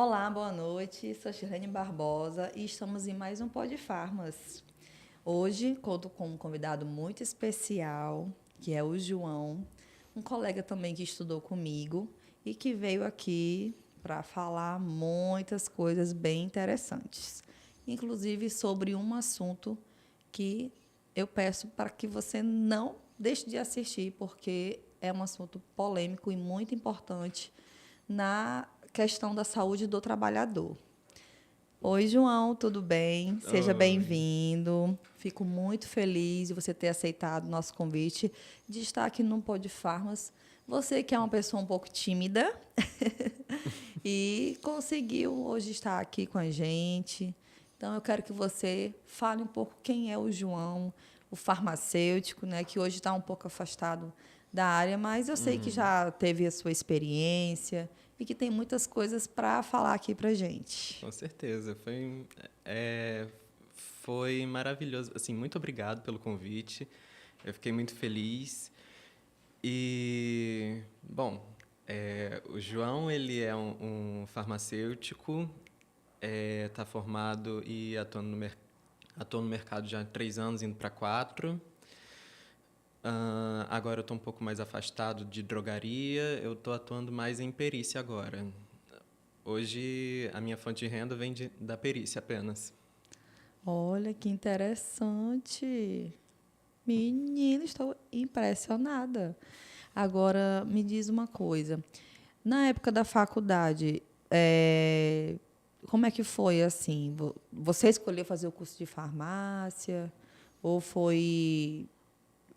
Olá, boa noite. Sou Shirlene Barbosa e estamos em mais um Pod Farmas. Hoje conto com um convidado muito especial, que é o João, um colega também que estudou comigo e que veio aqui para falar muitas coisas bem interessantes, inclusive sobre um assunto que eu peço para que você não deixe de assistir, porque é um assunto polêmico e muito importante na questão da saúde do trabalhador. Oi, João, tudo bem? Seja Oi. bem-vindo. Fico muito feliz de você ter aceitado o nosso convite de estar aqui no Pod Farmas. Você que é uma pessoa um pouco tímida e conseguiu hoje estar aqui com a gente. Então, eu quero que você fale um pouco quem é o João, o farmacêutico, né, que hoje está um pouco afastado da área, mas eu sei que Uhum. já teve a sua experiência e que tem muitas coisas para falar aqui para gente. Com certeza. Foi maravilhoso. Assim, muito obrigado pelo convite. Eu fiquei muito feliz. E, bom, o João, ele é um farmacêutico, está formado e atua no mercado já há 3 anos, indo para 4. Agora eu estou um pouco mais afastado de drogaria, eu estou atuando mais em perícia agora. Hoje, a minha fonte de renda vem da perícia apenas. Olha que interessante. Menina, estou impressionada. Agora, me diz uma coisa. Na época da faculdade, como é que foi assim? Você escolheu fazer o curso de farmácia? Ou foi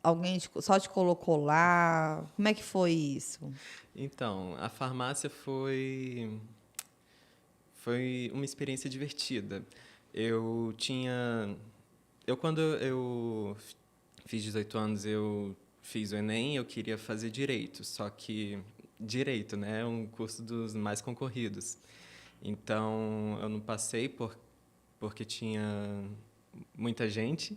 alguém só te colocou lá? Como é que foi isso? Então, a farmácia foi uma experiência divertida. Eu tinha... quando eu fiz 18 anos, eu fiz o Enem, eu queria fazer direito, só que direito, né, é um curso dos mais concorridos. Então, eu não passei porque tinha muita gente.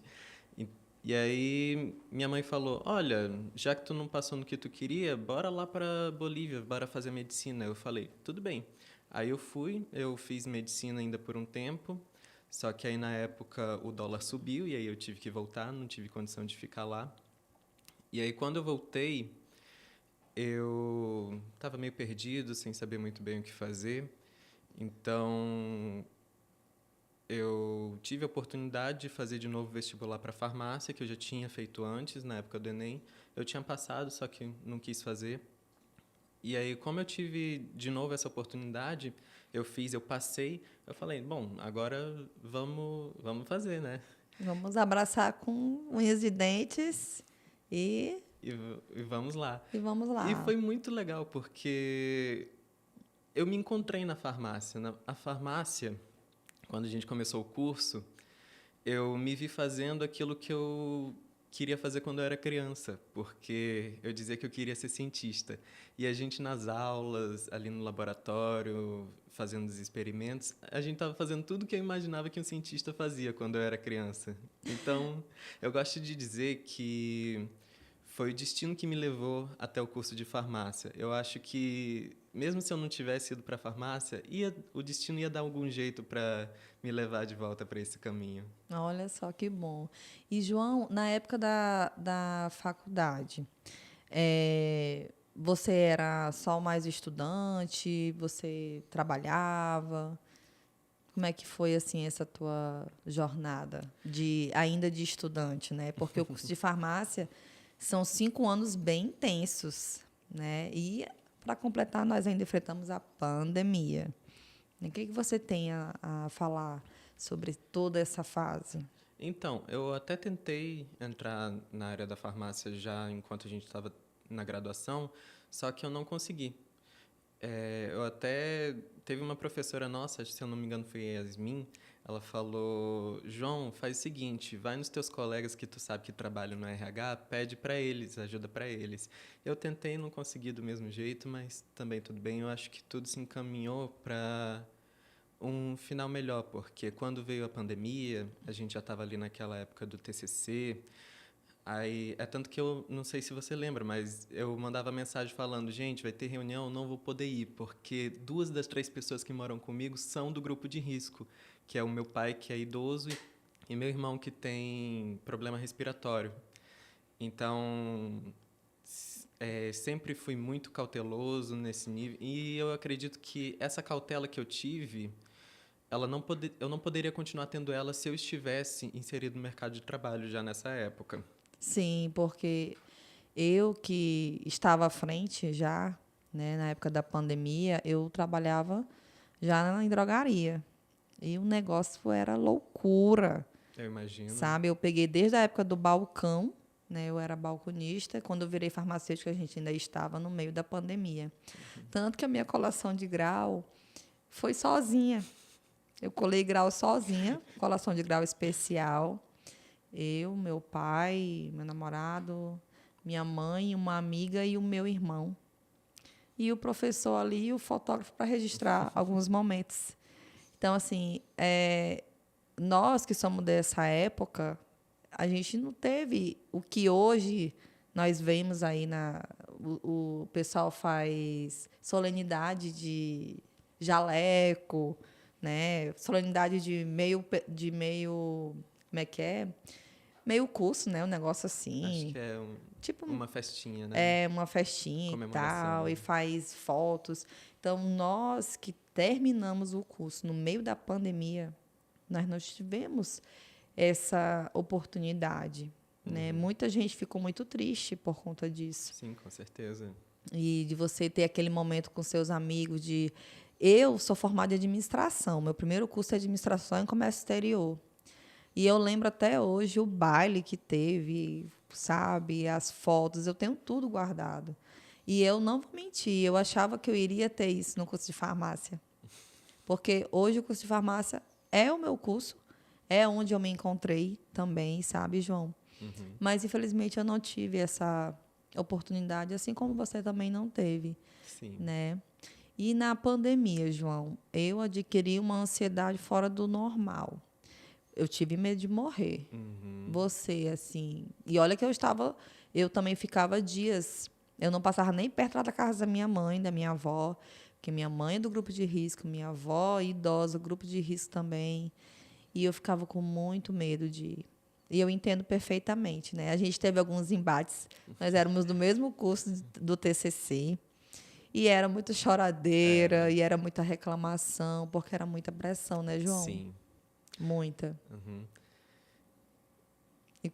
E, e aí minha mãe falou: "Olha, já que tu não passou no que tu queria, bora lá para Bolívia, bora fazer medicina". Eu falei: "Tudo bem". Aí eu fiz medicina ainda por um tempo. Só que aí na época o dólar subiu e aí eu tive que voltar, não tive condição de ficar lá. E aí quando eu voltei, eu estava meio perdido, sem saber muito bem o que fazer. Então, eu tive a oportunidade de fazer de novo vestibular para farmácia, que eu já tinha feito antes, na época do Enem. Eu tinha passado, só que não quis fazer. E aí, como eu tive de novo essa oportunidade, eu passei. Eu falei, bom, agora vamos fazer, né? Vamos abraçar com unhas e dentes e, E vamos lá. e vamos E lá. foi muito legal, porque eu me encontrei na farmácia. A farmácia, quando a gente começou o curso, eu me vi fazendo aquilo que eu queria fazer quando eu era criança, porque eu dizia que eu queria ser cientista. E a gente nas aulas, ali no laboratório, fazendo os experimentos, a gente estava fazendo tudo que eu imaginava que um cientista fazia quando eu era criança. Então, eu gosto de dizer que foi o destino que me levou até o curso de farmácia. Eu acho que, mesmo se eu não tivesse ido para a farmácia, o destino ia dar algum jeito para me levar de volta para esse caminho. Olha só que bom. E, João, na época da faculdade, você era só mais estudante? Você trabalhava? Como é que foi assim essa tua jornada ainda de estudante, né? Porque o curso de farmácia são 5 anos bem intensos, né? E para completar, nós ainda enfrentamos a pandemia. O que você tem a falar sobre toda essa fase? Então, eu até tentei entrar na área da farmácia já enquanto a gente estava na graduação, só que eu não consegui. Eu até teve uma professora nossa, se eu não me engano foi a Yasmin, ela falou: "João, faz o seguinte, vai nos teus colegas que tu sabe que trabalham no RH, pede para eles, ajuda para eles". Eu tentei, não consegui do mesmo jeito, mas também tudo bem. Eu acho que tudo se encaminhou para um final melhor, porque quando veio a pandemia, a gente já estava ali naquela época do TCC, Aí, é tanto que eu não sei se você lembra, mas eu mandava mensagem falando, gente, vai ter reunião, não vou poder ir, porque 2 das 3 pessoas que moram comigo são do grupo de risco, que é o meu pai, que é idoso, e meu irmão, que tem problema respiratório. Então, sempre fui muito cauteloso nesse nível, e eu acredito que essa cautela que eu tive, eu não poderia continuar tendo ela se eu estivesse inserido no mercado de trabalho já nessa época. Sim, porque eu que estava à frente já, né, na época da pandemia, eu trabalhava já em drogaria. E o negócio era loucura, Eu imagino. sabe? Eu peguei desde a época do balcão, né? Eu era balconista. Quando eu virei farmacêutica, a gente ainda estava no meio da pandemia. Tanto que a minha colação de grau foi sozinha. Eu colei grau sozinha, colação de grau especial. Eu, meu pai, meu namorado, minha mãe, uma amiga e o meu irmão. E o professor ali e o fotógrafo para registrar alguns momentos. Então, assim, nós que somos dessa época, a gente não teve o que hoje nós vemos aí o pessoal faz solenidade de jaleco, né? Solenidade de meio, como é que é? Meio curso, né? Um negócio Acho assim. que é Tipo, uma festinha, né? uma festinha e tal, e Comemoração. faz fotos. Então, nós que terminamos o curso no meio da pandemia, nós não tivemos essa oportunidade, né? Uhum. Muita gente ficou muito triste por conta disso. Sim, com certeza. E de você ter aquele momento com seus amigos de... Eu sou formada em administração. Meu primeiro curso é administração em comércio exterior. E eu lembro até hoje o baile que teve, sabe? As fotos, eu tenho tudo guardado. E eu não vou mentir, eu achava que eu iria ter isso no curso de farmácia. Porque hoje o curso de farmácia é o meu curso, é onde eu me encontrei também, sabe, João? Uhum. Mas, infelizmente, eu não tive essa oportunidade, assim como você também não teve, Sim. né? E na pandemia, João, eu adquiri uma ansiedade fora do normal. Eu tive medo de morrer. Uhum. Você, assim. E olha que eu também ficava dias. Eu não passava nem perto lá da casa da minha mãe, da minha avó, porque minha mãe é do grupo de risco, minha avó idosa, grupo de risco também. E eu ficava com muito medo de ir. E eu entendo perfeitamente, né? A gente teve alguns embates. Nós éramos do mesmo curso do TCC. E era muita choradeira, É, e era muita reclamação, porque era muita pressão, né, João? sim. Muita. Uhum. E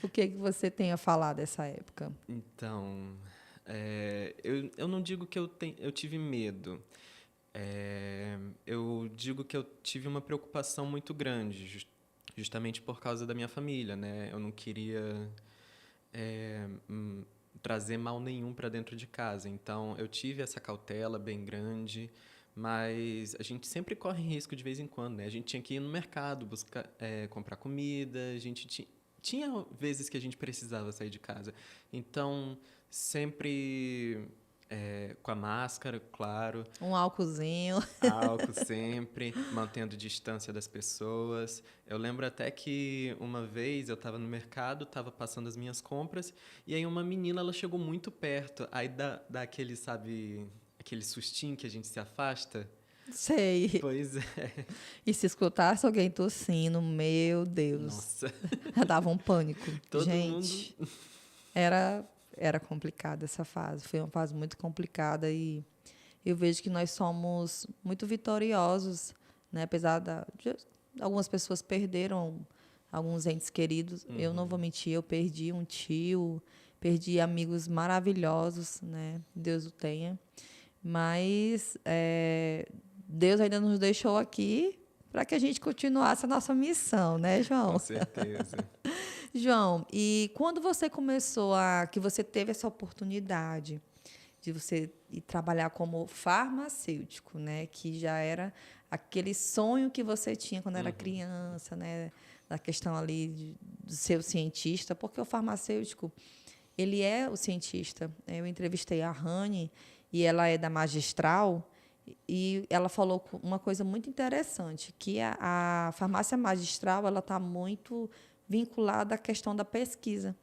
o que você tem a falar dessa época? Então, eu não digo que eu tive medo. Eu digo que eu tive uma preocupação muito grande, justamente por causa da minha família, né? Eu não queria é, hum, trazer mal nenhum para dentro de casa. Então, eu tive essa cautela bem grande, mas a gente sempre corre risco de vez em quando, né? A gente tinha que ir no mercado, buscar, comprar comida, a gente tinha vezes que a gente precisava sair de casa. Então, sempre com a máscara, claro, Um álcoolzinho. álcool sempre, mantendo distância das pessoas. Eu lembro até que uma vez eu estava no mercado, estava passando as minhas compras, e aí uma menina ela chegou muito perto. Aí dá aquele, sabe, aquele sustinho que a gente se afasta. Sei. Pois é. E se escutasse alguém tossindo, meu Deus, Nossa, já dava um pânico. todo mundo. Gente, era complicada essa fase. Foi uma fase muito complicada e eu vejo que nós somos muito vitoriosos, né? Apesar de algumas pessoas perderam alguns entes queridos. Eu não vou Uhum. mentir, eu perdi um tio, perdi amigos maravilhosos, né? Deus o tenha. Mas Deus ainda nos deixou aqui para que a gente continuasse a nossa missão, né, Com João? certeza. João, e quando você que você teve essa oportunidade de você ir trabalhar como farmacêutico, né, que já era aquele sonho que você tinha quando era Uhum. criança, né, da questão ali de ser o cientista, porque o farmacêutico, ele é o cientista. Eu entrevistei a Rani, e ela é da Magistral, e ela falou uma coisa muito interessante, que a farmácia magistral ela está muito vinculada à questão da pesquisa.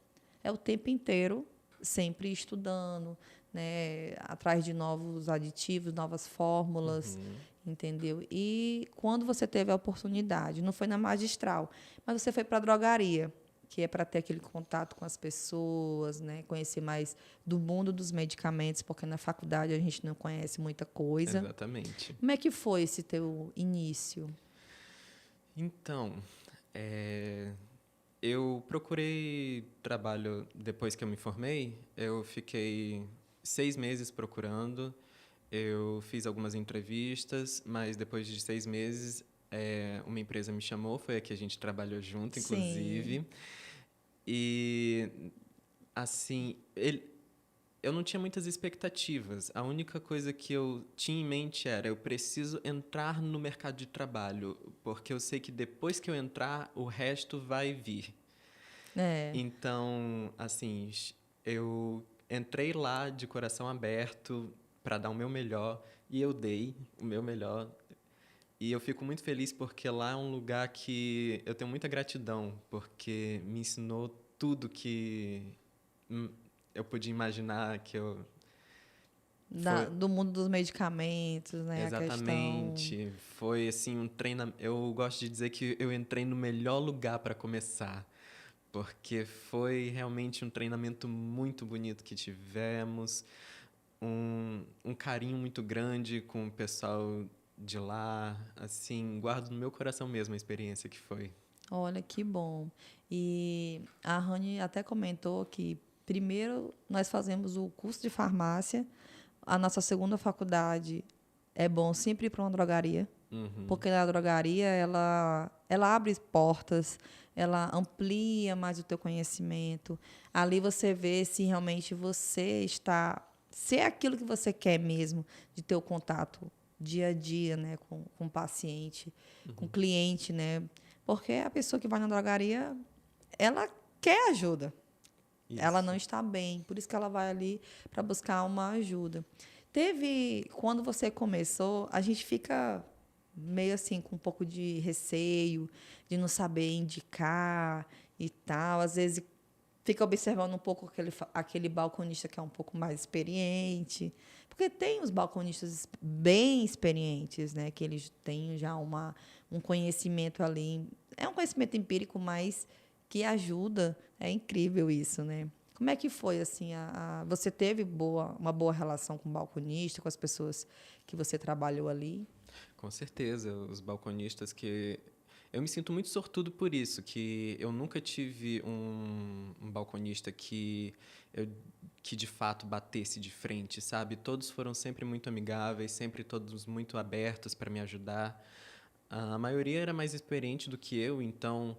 É o tempo inteiro sempre estudando, né, atrás de novos aditivos, novas fórmulas, entendeu? E quando você teve a oportunidade, não foi na magistral, mas você foi para a drogaria, que é para ter aquele contato com as pessoas, né, conhecer mais do mundo dos medicamentos, porque na faculdade a gente não conhece muita coisa. Exatamente. Como é que foi esse teu início? Então, eu procurei trabalho depois que eu me formei. Eu fiquei 6 meses procurando. Eu fiz algumas entrevistas, mas depois de 6 meses, uma empresa me chamou. Foi a que a gente trabalhou junto, Sim. inclusive. E, assim, eu não tinha muitas expectativas. A única coisa que eu tinha em mente era: eu preciso entrar no mercado de trabalho, porque eu sei que depois que eu entrar, o resto vai vir. É. Então, assim, eu entrei lá de coração aberto para dar o meu melhor, e eu dei o meu melhor. E eu fico muito feliz porque lá é um lugar que eu tenho muita gratidão, porque me ensinou tudo que hum, eu podia imaginar que eu foi Do mundo dos medicamentos, né? A questão. exatamente, foi assim um treinamento. Eu gosto de dizer que eu entrei no melhor lugar para começar, porque foi realmente um treinamento muito bonito que tivemos, um carinho muito grande com o pessoal de lá, assim, guardo no meu coração mesmo a experiência que foi. Olha, que bom. E a Rani até comentou que primeiro nós fazemos o curso de farmácia, a nossa segunda faculdade é bom sempre ir para uma drogaria, Uhum, porque na drogaria ela abre portas, ela amplia mais o teu conhecimento. Ali você vê se realmente você está, se é aquilo que você quer mesmo, de ter o contato dia a dia, né, com o paciente, com o cliente, né? Porque a pessoa que vai na drogaria, ela quer ajuda. Ela não isso. está bem, por isso que ela vai ali para buscar uma ajuda. Quando você começou, a gente fica meio assim com um pouco de receio, de não saber indicar e tal. Às vezes fica observando um pouco aquele balconista que é um pouco mais experiente, porque tem os balconistas bem experientes, né, que eles têm já um conhecimento ali, é um conhecimento empírico, mas que ajuda. É incrível isso, né? Como é que foi assim? Você teve uma boa relação com o balconista, com as pessoas que você trabalhou ali? Com certeza, os balconistas que eu me sinto muito sortudo por isso, que eu nunca tive um balconista que de fato batesse de frente, sabe? Todos foram sempre muito amigáveis, sempre todos muito abertos para me ajudar. A maioria era mais experiente do que eu, então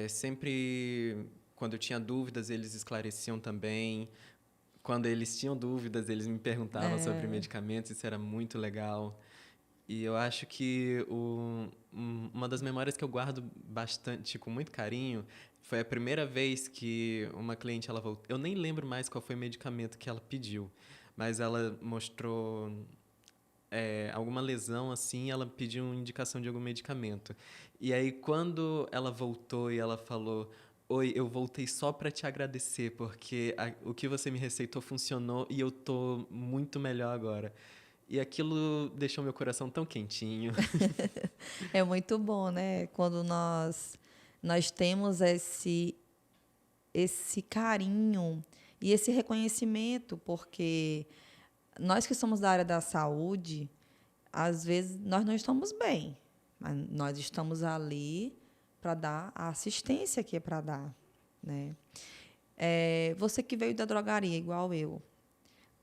sempre quando eu tinha dúvidas eles esclareciam também. Quando eles tinham dúvidas eles me perguntavam sobre medicamentos, isso era muito legal. E eu acho que uma das memórias que eu guardo bastante, com muito carinho, foi a primeira vez que uma cliente ela voltou. Eu nem lembro mais qual foi o medicamento que ela pediu, mas ela mostrou alguma lesão assim, ela pediu uma indicação de algum medicamento. E aí quando ela voltou e ela falou: "Oi, eu voltei só para te agradecer porque o que você me receitou funcionou e eu tô muito melhor agora." E aquilo deixou meu coração tão quentinho. É muito bom, né? Quando nós temos esse carinho e esse reconhecimento, porque nós que somos da área da saúde, às vezes nós não estamos bem, mas nós estamos ali para dar a assistência que é para dar, né? Você que veio da drogaria, igual eu,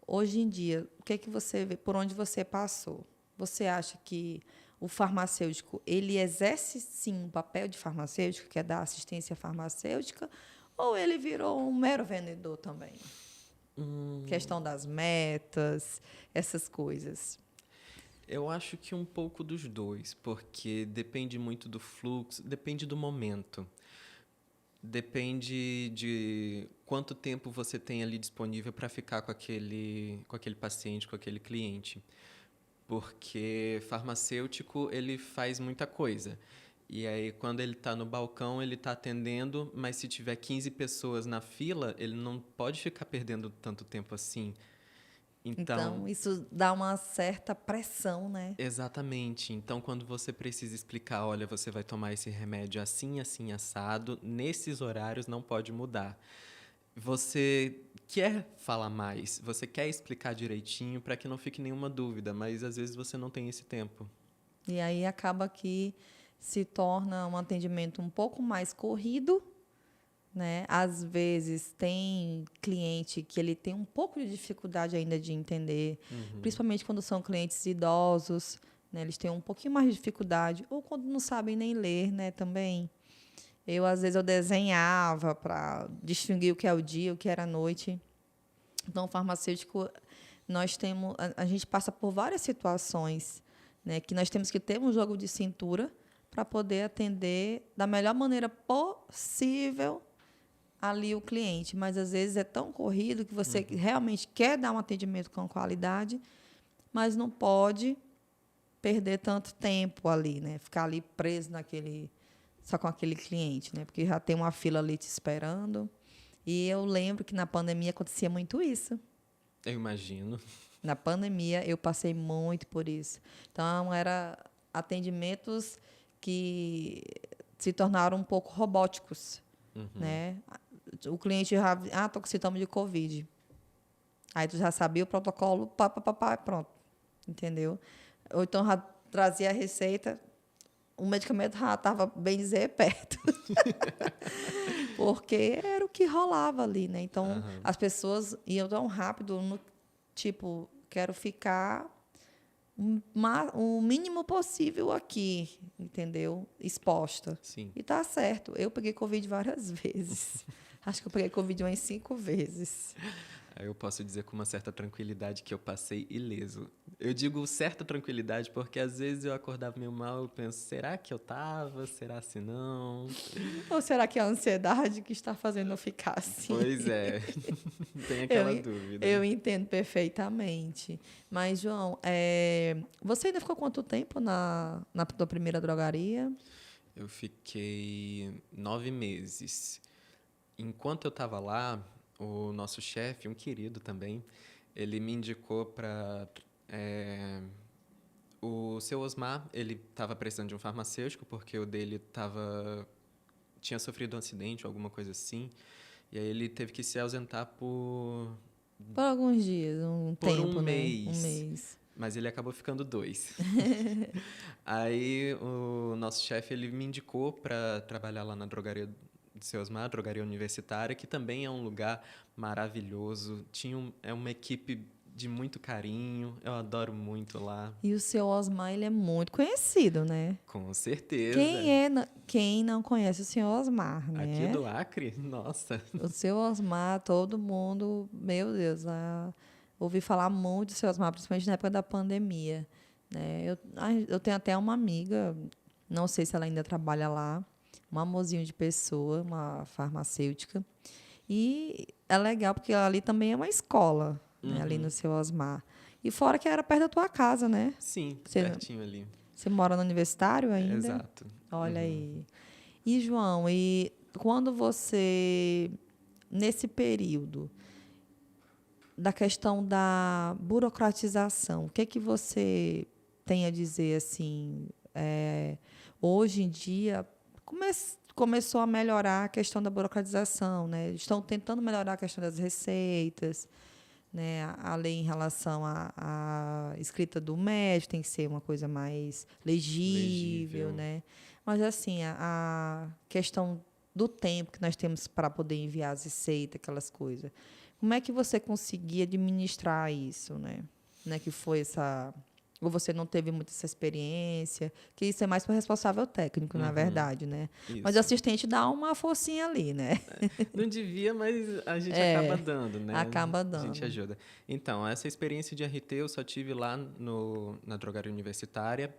hoje em dia, o que é que você vê, por onde você passou? Você acha que o farmacêutico, ele exerce sim um papel de farmacêutico, que é dar assistência farmacêutica, ou ele virou um mero vendedor também? Questão das metas, essas coisas. Eu acho que um pouco dos dois, porque depende muito do fluxo, depende do momento. Depende de quanto tempo você tem ali disponível para ficar com aquele paciente, com aquele cliente. Porque farmacêutico, ele faz muita coisa. E aí, quando ele está no balcão, ele está atendendo, mas se tiver 15 pessoas na fila, ele não pode ficar perdendo tanto tempo assim. Então, Então, isso dá uma certa pressão, né? exatamente. Então, quando você precisa explicar, olha, você vai tomar esse remédio assim, assim, assado, nesses horários não pode mudar. Você quer falar mais, você quer explicar direitinho para que não fique nenhuma dúvida, mas às vezes você não tem esse tempo. E aí acaba que se torna um atendimento um pouco mais corrido, né? Às vezes tem cliente que ele tem um pouco de dificuldade ainda de entender, principalmente quando são clientes idosos, né? Eles têm um pouquinho mais de dificuldade, ou quando não sabem nem ler, né, também. Às vezes, eu desenhava para distinguir o que é o dia, o que era a noite. Então, o farmacêutico, nós temos, a gente passa por várias situações, né, que nós temos que ter um jogo de cintura para poder atender da melhor maneira possível ali o cliente. Mas, às vezes, é tão corrido que você realmente quer dar um atendimento com qualidade, mas não pode perder tanto tempo ali, né? Ficar ali preso só com aquele cliente, né? Porque já tem uma fila ali te esperando. E eu lembro que na pandemia acontecia muito isso. Eu imagino. Na pandemia eu passei muito por isso. Então era atendimentos que se tornaram um pouco robóticos, né? O cliente já, tô com sintoma de Covid. Aí tu já sabia o protocolo, pronto, entendeu? Ou então já trazia a receita, o medicamento já estava, bem dizer, perto. Porque era o que rolava ali, né? Então, as pessoas iam tão rápido, tipo, quero ficar o mínimo possível aqui, entendeu? Exposta. Sim. E tá certo. Eu peguei Covid várias vezes. Acho que eu peguei Covid umas 5 vezes. Eu posso dizer com uma certa tranquilidade que eu passei ileso. Eu digo certa tranquilidade porque às vezes eu acordava meio mal e penso, será que eu tava? Será se não? Ou será que é a ansiedade que está fazendo eu ficar assim? Pois é, tem aquela dúvida. Eu entendo perfeitamente. Mas, João, você ainda ficou quanto tempo na tua primeira drogaria? Eu fiquei 9 meses. Enquanto eu estava lá, o nosso chefe, um querido também, ele me indicou para o seu Osmar. Ele estava precisando de um farmacêutico porque o dele tinha sofrido um acidente ou alguma coisa assim. E aí ele teve que se ausentar Por alguns dias, por tempo, um né? Um mês. mês. Mas ele acabou ficando 2. Aí o nosso chefe ele me indicou para trabalhar lá na drogaria do seu Osmar, drogaria universitária, que também é um lugar maravilhoso. É uma equipe de muito carinho. Eu adoro muito lá. E o seu Osmar, ele é muito conhecido, né? Com certeza. Quem não conhece o senhor Osmar, Aqui né? do Acre, nossa. O seu Osmar, todo mundo, meu Deus, ouvi falar muito do seu Osmar, principalmente na época da pandemia, né? Eu tenho até uma amiga, não sei se ela ainda trabalha lá, um amorzinho de pessoa, uma farmacêutica. E é legal porque ali também é uma escola, né? Ali no seu Osmar. E fora que era perto da tua casa, né? Sim, Você, pertinho ali. você mora no universitário ainda? Exato. Olha aí. E, João, e quando você, nesse período da questão da burocratização, o que é que você tem a dizer, assim, hoje em dia, começou a melhorar a questão da burocratização, né? Estão tentando melhorar a questão das receitas, né? A lei em relação à escrita do médico tem que ser uma coisa mais legível, né? Mas, assim, a questão do tempo que nós temos para poder enviar as receitas, aquelas coisas. Como é que você conseguia administrar isso, né? Que foi essa... Ou você não teve muita essa experiência, que isso é mais para o responsável técnico, na verdade, né? Isso. Mas o assistente dá uma forcinha ali, né? Não devia, mas a gente acaba dando, né? Acaba dando. A gente ajuda. Então, essa experiência de RT eu só tive lá na drogaria universitária,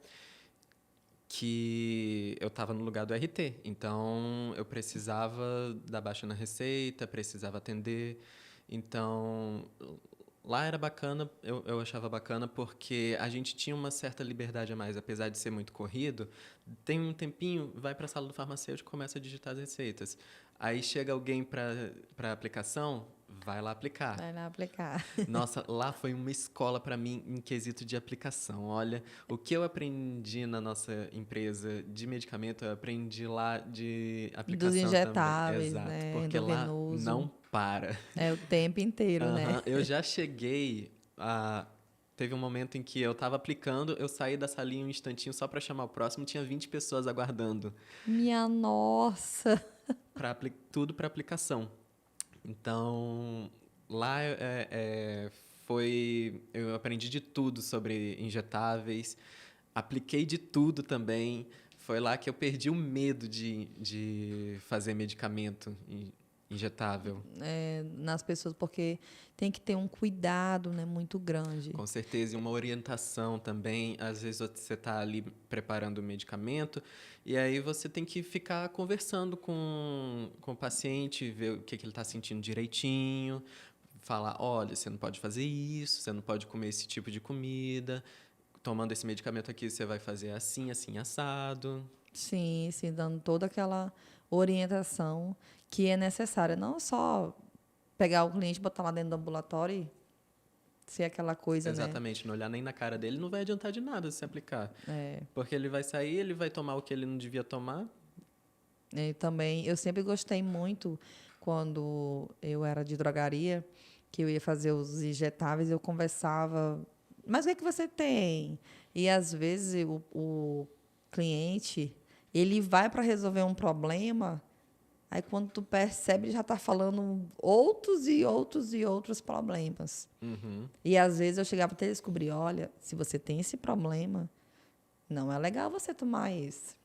que eu estava no lugar do RT. Então, eu precisava dar baixa na receita, precisava atender. Então, Lá era bacana, eu achava bacana porque a gente tinha uma certa liberdade a mais, apesar de ser muito corrido. Tem um tempinho, vai para a sala do farmacêutico, começa a digitar as receitas. Aí chega alguém para aplicação, vai lá aplicar. Vai lá aplicar. Nossa, lá foi uma escola para mim em quesito de aplicação. Olha, o que eu aprendi na nossa empresa de medicamento, eu aprendi lá de Dos aplicação também. injetáveis, Exato, né? porque lá não Endovenoso. para. É o tempo inteiro, né? Aham, eu já cheguei a. Teve um momento em que eu estava aplicando, eu saí da salinha um instantinho só para chamar o próximo, tinha 20 pessoas aguardando. Minha nossa! Tudo para aplicação. Então, lá foi. Eu aprendi de tudo sobre injetáveis, apliquei de tudo também. Foi lá que eu perdi o medo de fazer medicamento injetável. Nas pessoas, porque tem que ter um cuidado, né, muito grande. Com certeza, e uma orientação também. Às vezes você está ali preparando o medicamento e aí você tem que ficar conversando com o paciente, ver o que ele está sentindo direitinho, falar, olha, você não pode fazer isso, você não pode comer esse tipo de comida, tomando esse medicamento aqui você vai fazer assim, assim, assado. Sim, sim, dando toda aquela orientação que é necessária. Não só pegar o cliente, botar lá dentro do ambulatório e ser aquela coisa, Exatamente, não olhar nem na cara dele não vai adiantar de nada se aplicar. Porque ele vai sair, ele vai tomar o que ele não devia tomar. Também, eu sempre gostei muito, quando eu era de drogaria, que eu ia fazer os injetáveis, eu conversava, mas o que é que você tem? E, às vezes, o cliente, ele vai para resolver um problema, aí, quando tu percebe, ele já está falando outros e outros e outros problemas. Uhum. E, às vezes, eu chegava até a descobrir, olha, se você tem esse problema, não é legal você tomar esse.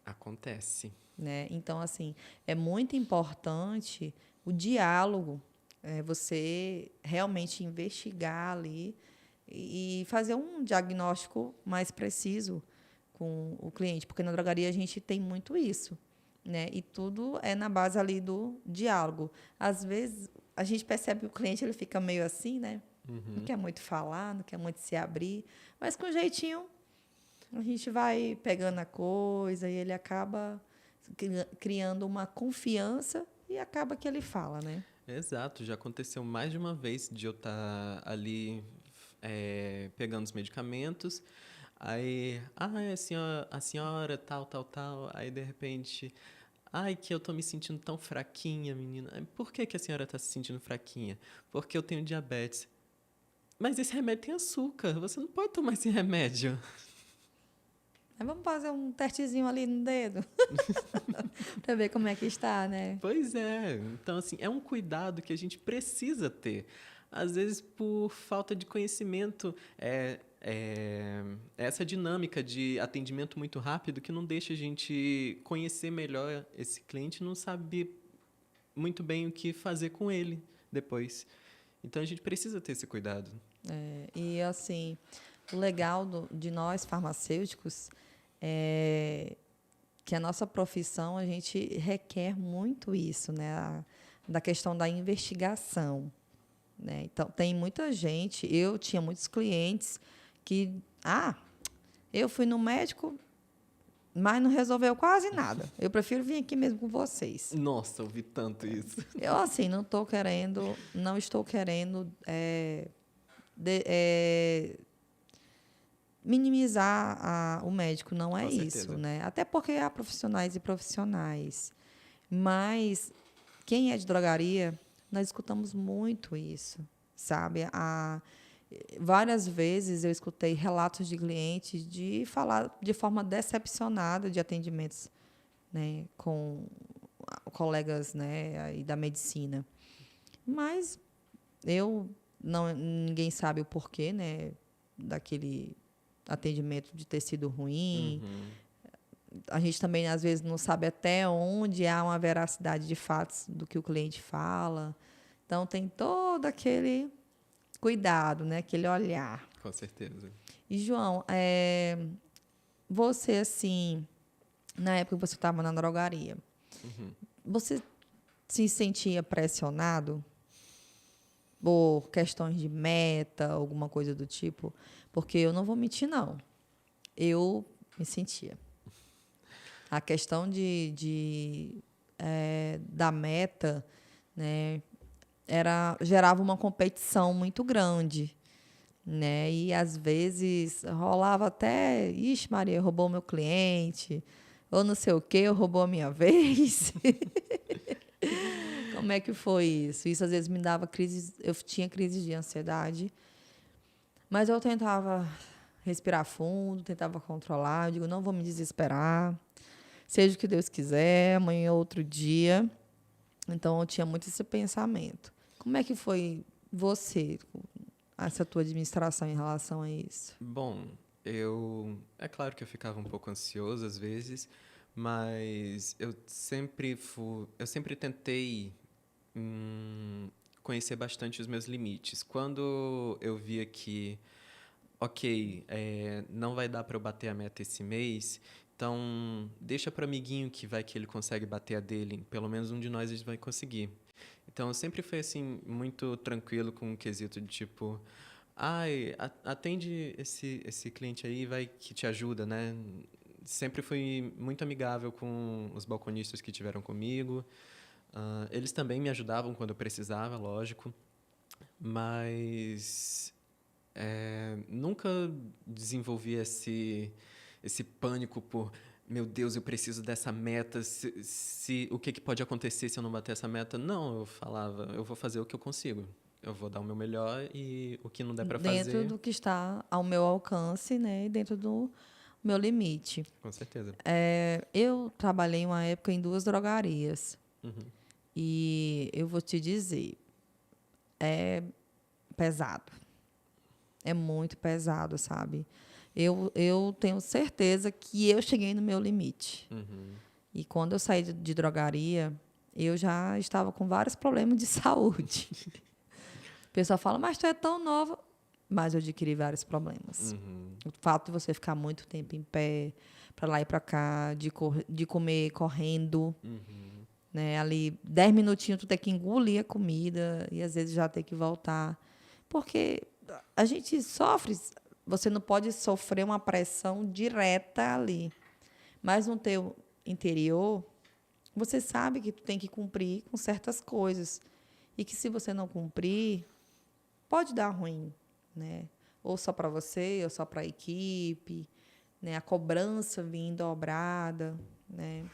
Acontece. Né? Então, assim, é muito importante o diálogo, você realmente investigar ali e fazer um diagnóstico mais preciso com o cliente, porque na drogaria a gente tem muito isso, né? E tudo é na base ali do diálogo. Às vezes a gente percebe que o cliente ele fica meio assim, né? Não quer muito falar, não quer muito se abrir, mas com jeitinho a gente vai pegando a coisa e ele acaba criando uma confiança e acaba que ele fala, né? Exato, já aconteceu mais de uma vez de eu estar ali pegando os medicamentos, aí, a senhora, tal, tal, tal, aí de repente, ai, que eu tô me sentindo tão fraquinha, menina. Por que a senhora tá se sentindo fraquinha? Porque eu tenho diabetes. Mas esse remédio tem açúcar, você não pode tomar esse remédio. Aí vamos fazer um testezinho ali no dedo para ver como é que está, né? Pois é. Então, assim, é um cuidado que a gente precisa ter. Às vezes, por falta de conhecimento, essa dinâmica de atendimento muito rápido que não deixa a gente conhecer melhor esse cliente, não sabe muito bem o que fazer com ele depois. Então, a gente precisa ter esse cuidado. E, assim, o legal de nós, farmacêuticos, é que a nossa profissão, a gente requer muito isso, né? Da questão da investigação, né? Então, tem muita gente, eu tinha muitos clientes que, eu fui no médico, mas não resolveu quase nada. Eu prefiro vir aqui mesmo com vocês. Nossa, eu ouvi tanto isso. Eu, assim, não estou querendo minimizar o médico, não é Com isso, certeza. né? Até porque há profissionais e profissionais. Mas quem é de drogaria, nós escutamos muito isso, sabe? Várias vezes eu escutei relatos de clientes de falar de forma decepcionada de atendimentos, né, com colegas, né, aí da medicina. Mas ninguém sabe o porquê, né, daquele atendimento de ter sido ruim. Uhum. A gente também, às vezes, não sabe até onde há uma veracidade de fatos do que o cliente fala. Então, tem todo aquele cuidado, né? Aquele olhar. Com certeza. E, João, você, assim, na época que você estava na drogaria, você se sentia pressionado? Por questões de meta, alguma coisa do tipo? Porque eu não vou mentir, não. Eu me sentia. A questão da meta, né, gerava uma competição muito grande, né? E às vezes rolava até, ixi, Maria, roubou meu cliente, ou não sei o quê, roubou a minha vez. Como é que foi isso? Isso às vezes me dava crise, eu tinha crise de ansiedade, mas eu tentava respirar fundo, tentava controlar, eu digo, não vou me desesperar, seja o que Deus quiser, amanhã é outro dia. Então eu tinha muito esse pensamento. Como é que foi você, essa tua administração em relação a isso? Bom, é claro que eu ficava um pouco ansioso às vezes, mas eu sempre tentei conhecer bastante os meus limites. Quando eu via que, ok, não vai dar para eu bater a meta esse mês, então deixa para o amiguinho que ele consegue bater a dele. Pelo menos um de nós vai conseguir. Então eu sempre fui assim muito tranquilo com o quesito de tipo, ai, atende esse cliente aí, vai que te ajuda, né? Sempre fui muito amigável com os balconistas que tiveram comigo. Eles também me ajudavam quando eu precisava, lógico, mas nunca desenvolvi esse pânico por, meu Deus, eu preciso dessa meta, o que pode acontecer se eu não bater essa meta? Não, eu falava, eu vou fazer o que eu consigo. Eu vou dar o meu melhor e o que não der para Dentro fazer, do que está ao meu alcance, né? E dentro do meu limite. com certeza. Eu trabalhei uma época em 2 drogarias. Uhum, E eu vou te dizer, pesado. É muito pesado, sabe? Eu tenho certeza que eu cheguei no meu limite. uhum, E quando eu saí de drogaria, eu já estava com vários problemas de saúde. O pessoal fala, mas tu é tão nova. Mas eu adquiri vários problemas. uhum, O fato de você ficar muito tempo em pé, para lá e para cá, de comer correndo, uhum, né? Ali, 10 minutinhos, tu tem que engolir a comida e às vezes já tem que voltar. Porque a gente sofre, você não pode sofrer uma pressão direta ali. Mas no teu interior, você sabe que tu tem que cumprir com certas coisas. E que se você não cumprir, pode dar ruim, né? Ou só para você, ou só para a equipe, né? A cobrança vindo dobrada, né?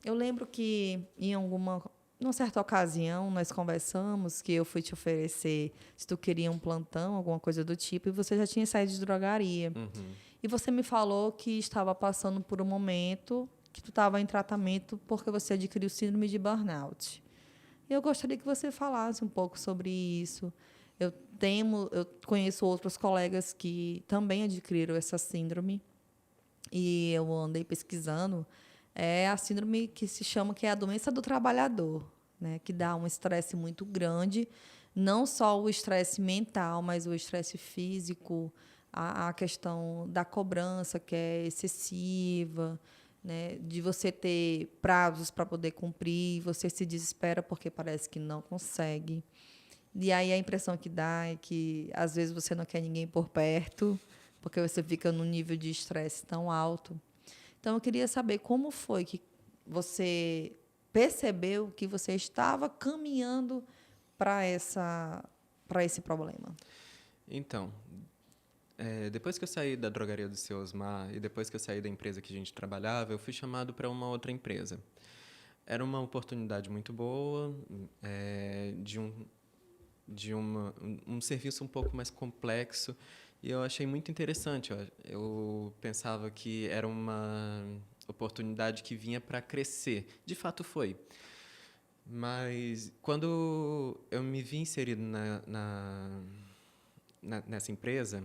Eu lembro que numa certa ocasião nós conversamos que eu fui te oferecer se tu queria um plantão, alguma coisa do tipo, e você já tinha saído de drogaria. uhum. E você me falou que estava passando por um momento que tu estava em tratamento porque você adquiriu síndrome de burnout. E eu gostaria que você falasse um pouco sobre isso. Eu conheço outros colegas que também adquiriram essa síndrome e eu andei pesquisando. É a síndrome que se chama que é a doença do trabalhador, né? Que dá um estresse muito grande, não só o estresse mental, mas o estresse físico, a questão da cobrança que é excessiva, né? De você ter prazos para poder cumprir, você se desespera porque parece que não consegue. E aí a impressão que dá é que às vezes você não quer ninguém por perto, porque você fica num nível de estresse tão alto. Então eu queria saber como foi que você percebeu que você estava caminhando para esse problema. Então, depois que eu saí da drogaria do seu Osmar e depois que eu saí da empresa que a gente trabalhava, eu fui chamado para uma outra empresa. Era uma oportunidade muito boa, de um serviço um pouco mais complexo, e eu achei muito interessante. Eu pensava que era uma oportunidade que vinha para crescer. De fato foi. Mas quando eu me vi inserido nessa empresa,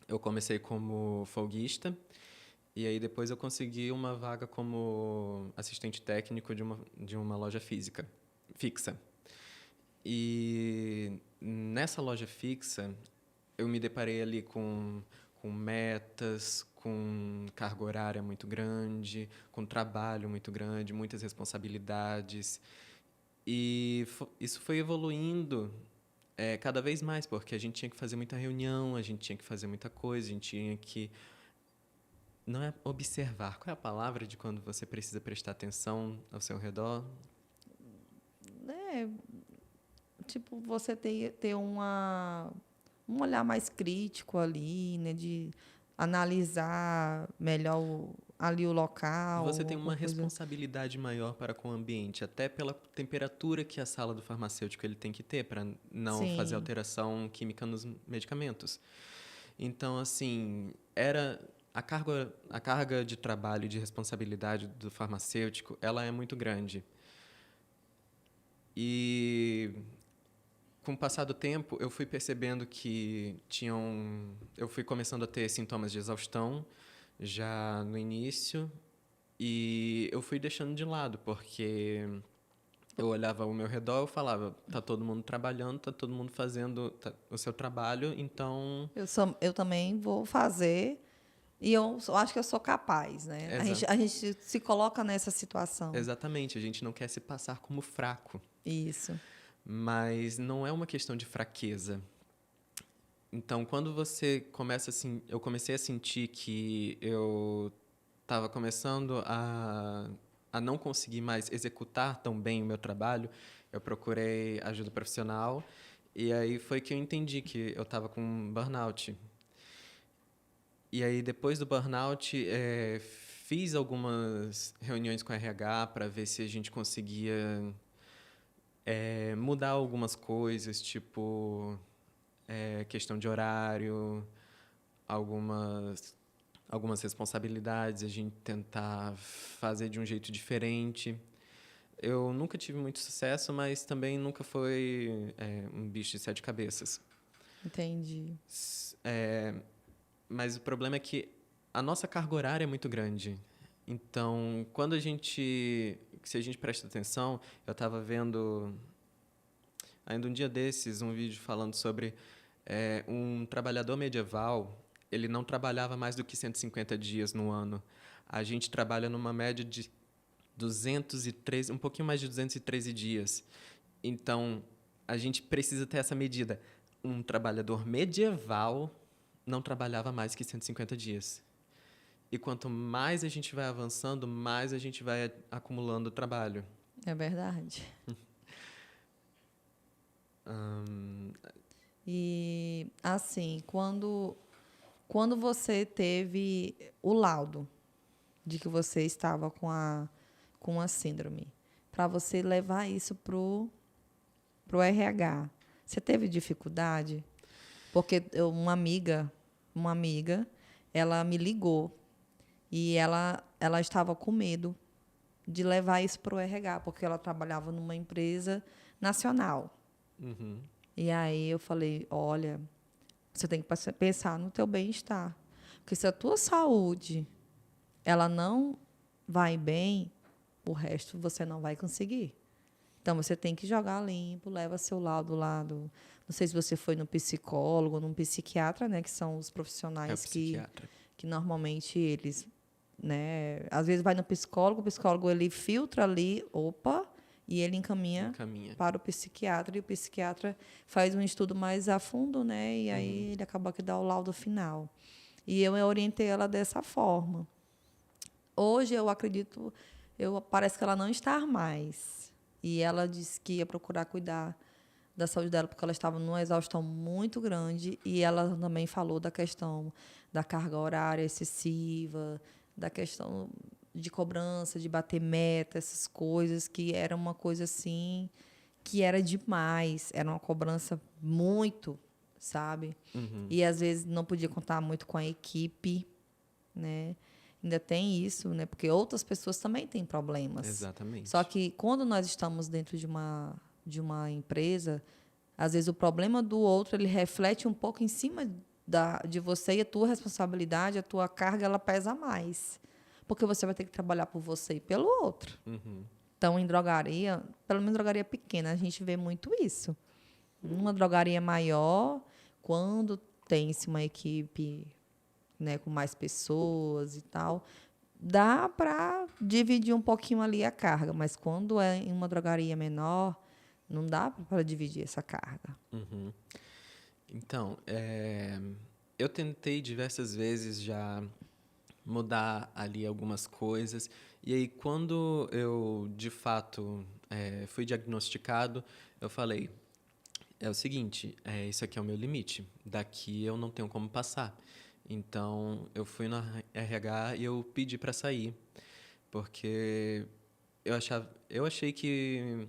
eu comecei como folguista e aí depois eu consegui uma vaga como assistente técnico de uma loja fixa. E nessa loja fixa, eu me deparei ali com metas, com carga horária muito grande, com trabalho muito grande, muitas responsabilidades. E isso foi evoluindo cada vez mais, porque a gente tinha que fazer muita reunião, a gente tinha que fazer muita coisa, a gente tinha que... Não é observar. Qual é a palavra de quando você precisa prestar atenção ao seu redor? É, tipo, você ter um olhar mais crítico ali, né? De analisar melhor ali o local, Você tem uma alguma coisa. responsabilidade maior para com o ambiente, até pela temperatura que a sala do farmacêutico ele tem que ter para não fazer Sim, alteração química nos medicamentos. Então, assim, era a carga de trabalho e de responsabilidade do farmacêutico, ela é muito grande. E com o passar do tempo, eu fui percebendo que eu fui começando a ter sintomas de exaustão já no início e eu fui deixando de lado, porque eu olhava ao meu redor, eu falava, tá todo mundo trabalhando, tá todo mundo fazendo o seu trabalho, então... eu também vou fazer e eu acho que eu sou capaz, né? A gente se coloca nessa situação. Exatamente, a gente não quer se passar como fraco, Isso. mas não é uma questão de fraqueza. Então, quando você começa assim, eu comecei a sentir que eu estava começando a não conseguir mais executar tão bem o meu trabalho, eu procurei ajuda profissional e aí foi que eu entendi que eu estava com burnout. E aí, depois do burnout, fiz algumas reuniões com a RH para ver se a gente conseguia mudar algumas coisas, tipo questão de horário, algumas responsabilidades, a gente tentar fazer de um jeito diferente. Eu nunca tive muito sucesso, mas também nunca foi um bicho de sete cabeças. Entendi. Mas o problema é que a nossa carga horária é muito grande. Então, se a gente presta atenção, eu estava vendo ainda um dia desses um vídeo falando sobre um trabalhador medieval, ele não trabalhava mais do que 150 dias no ano. A gente trabalha numa média de 213, um pouquinho mais de 213 dias. Então, a gente precisa ter essa medida. Um trabalhador medieval não trabalhava mais que 150 dias. E quanto mais a gente vai avançando, mais a gente vai acumulando trabalho. É verdade. E, assim, quando você teve o laudo de que você estava com a síndrome, para você levar isso pro RH, você teve dificuldade? Porque uma amiga, ela me ligou e ela estava com medo de levar isso pro RH, porque ela trabalhava numa empresa nacional. Uhum. E aí eu falei, olha, você tem que pensar no teu bem-estar. Porque se a tua saúde ela não vai bem, o resto você não vai conseguir. Então você tem que jogar limpo, leva seu laudo lá do, não sei se você foi no psicólogo, num psiquiatra, né, que são os É o profissionais psiquiatra. que normalmente eles, né, às vezes vai no psicólogo, o psicólogo ele filtra ali, opa, e ele encaminha Encaminha. para o psiquiatra, e o psiquiatra faz um estudo mais a fundo, né, e aí ele acaba que dá o laudo final. E eu orientei ela dessa forma. Hoje eu acredito, parece que ela não está mais. E ela disse que ia procurar cuidar da saúde dela porque ela estava numa exaustão muito grande e ela também falou da questão da carga horária excessiva, da questão de cobrança, de bater meta, essas coisas que era uma coisa assim que era demais, era uma cobrança muito, sabe? Uhum. E às vezes não podia contar muito com a equipe, né? Ainda tem isso, né? Porque outras pessoas também têm problemas. Só Exatamente. que quando nós estamos dentro de uma empresa, às vezes o problema do outro ele reflete um pouco em cima de você e a tua responsabilidade, a tua carga ela pesa mais. Porque você vai ter que trabalhar por você e pelo outro. Uhum. Então, em drogaria, pelo menos drogaria pequena, a gente vê muito isso. Uma drogaria maior, quando tem-se uma equipe, né, com mais pessoas e tal, dá para dividir um pouquinho ali a carga, mas quando é em uma drogaria menor, Não dá para dividir essa carga. Uhum. Então, eu tentei diversas vezes já mudar ali algumas coisas. E aí, quando eu, de fato, fui diagnosticado, eu falei, é o seguinte, isso aqui é o meu limite. Daqui eu não tenho como passar. Então, eu fui no RH e eu pedi para sair, porque eu achei que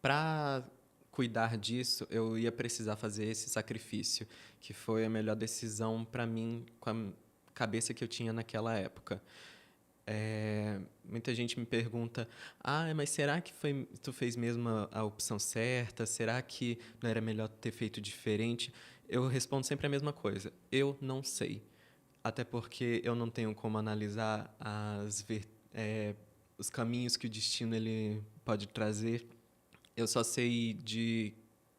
para cuidar disso, eu ia precisar fazer esse sacrifício, que foi a melhor decisão para mim com a cabeça que eu tinha naquela época. Muita gente me pergunta, mas será que tu fez mesmo a opção certa? Será que não era melhor ter feito diferente? Eu respondo sempre a mesma coisa, eu não sei. Até porque eu não tenho como analisar os caminhos que o destino ele pode trazer. Eu só sei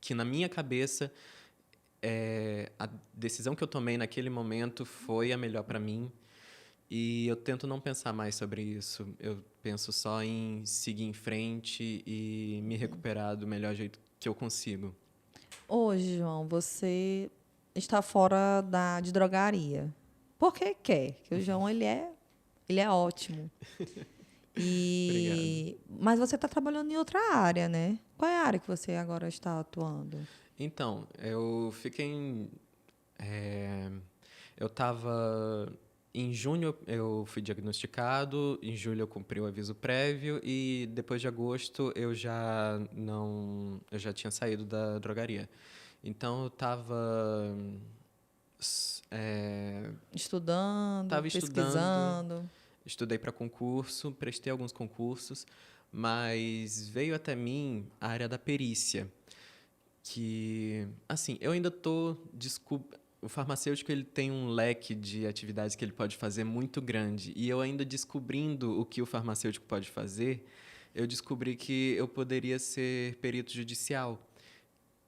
que na minha cabeça a decisão que eu tomei naquele momento foi a melhor para mim. E eu tento não pensar mais sobre isso. Eu penso só em seguir em frente e me recuperar do melhor jeito que eu consigo. Hoje, João, você está fora de drogaria. Por que quer? Que o João, ele é ótimo. Obrigado. Mas você está trabalhando em outra área, né? Qual é a área que você agora está atuando? Então, eu fiquei eu estava... Em junho eu fui diagnosticado, em julho eu cumpri o aviso prévio e depois de agosto eu já não... Eu já tinha saído da drogaria. Então eu estava... Estudando, Estava estudando, pesquisando. estudei para concurso, prestei alguns concursos, mas veio até mim a área da perícia, que, assim, eu ainda estou o farmacêutico ele tem um leque de atividades que ele pode fazer muito grande, e eu ainda descobrindo o que o farmacêutico pode fazer, eu descobri que eu poderia ser perito judicial,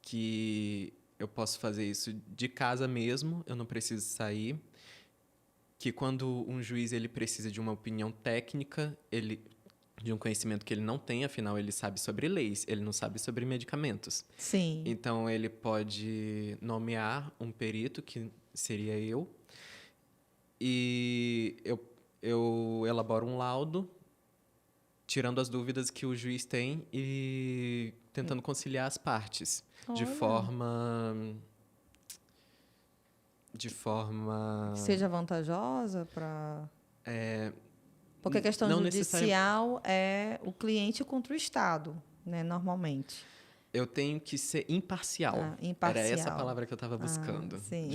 que eu posso fazer isso de casa mesmo, eu não preciso sair, que quando um juiz ele precisa de uma opinião técnica, de um conhecimento que ele não tem, afinal ele sabe sobre leis, ele não sabe sobre medicamentos. Sim. Então ele pode nomear um perito, que seria eu, e eu elaboro um laudo, tirando as dúvidas que o juiz tem e tentando conciliar as partes de Olha, forma de que forma seja vantajosa para... Porque a questão não necessariamente. judicial é o cliente contra o Estado, né, normalmente. Eu tenho que ser imparcial. Era essa a Imparcial. palavra que eu estava buscando. Sim.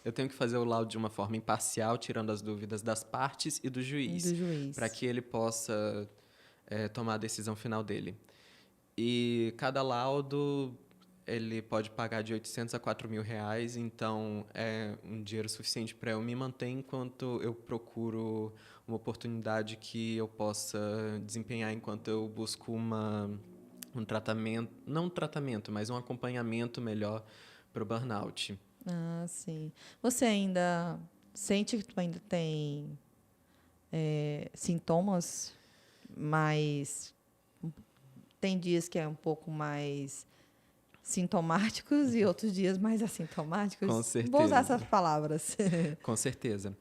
Eu tenho que fazer o laudo de uma forma imparcial, tirando as dúvidas das partes e do Do juiz, para juiz. que ele possa tomar a decisão final dele. E cada laudo ele pode pagar de 800 a 4.000 reais, então é um dinheiro suficiente para eu me manter enquanto eu procuro uma oportunidade que eu possa desempenhar enquanto eu busco um tratamento, não um tratamento, mas um acompanhamento melhor para o burnout. Ah, sim. Você ainda sente que tu ainda tem sintomas, mas tem dias que é um pouco mais sintomáticos e outros dias mais assintomáticos? Com Vou usar certeza, essas palavras. com certeza.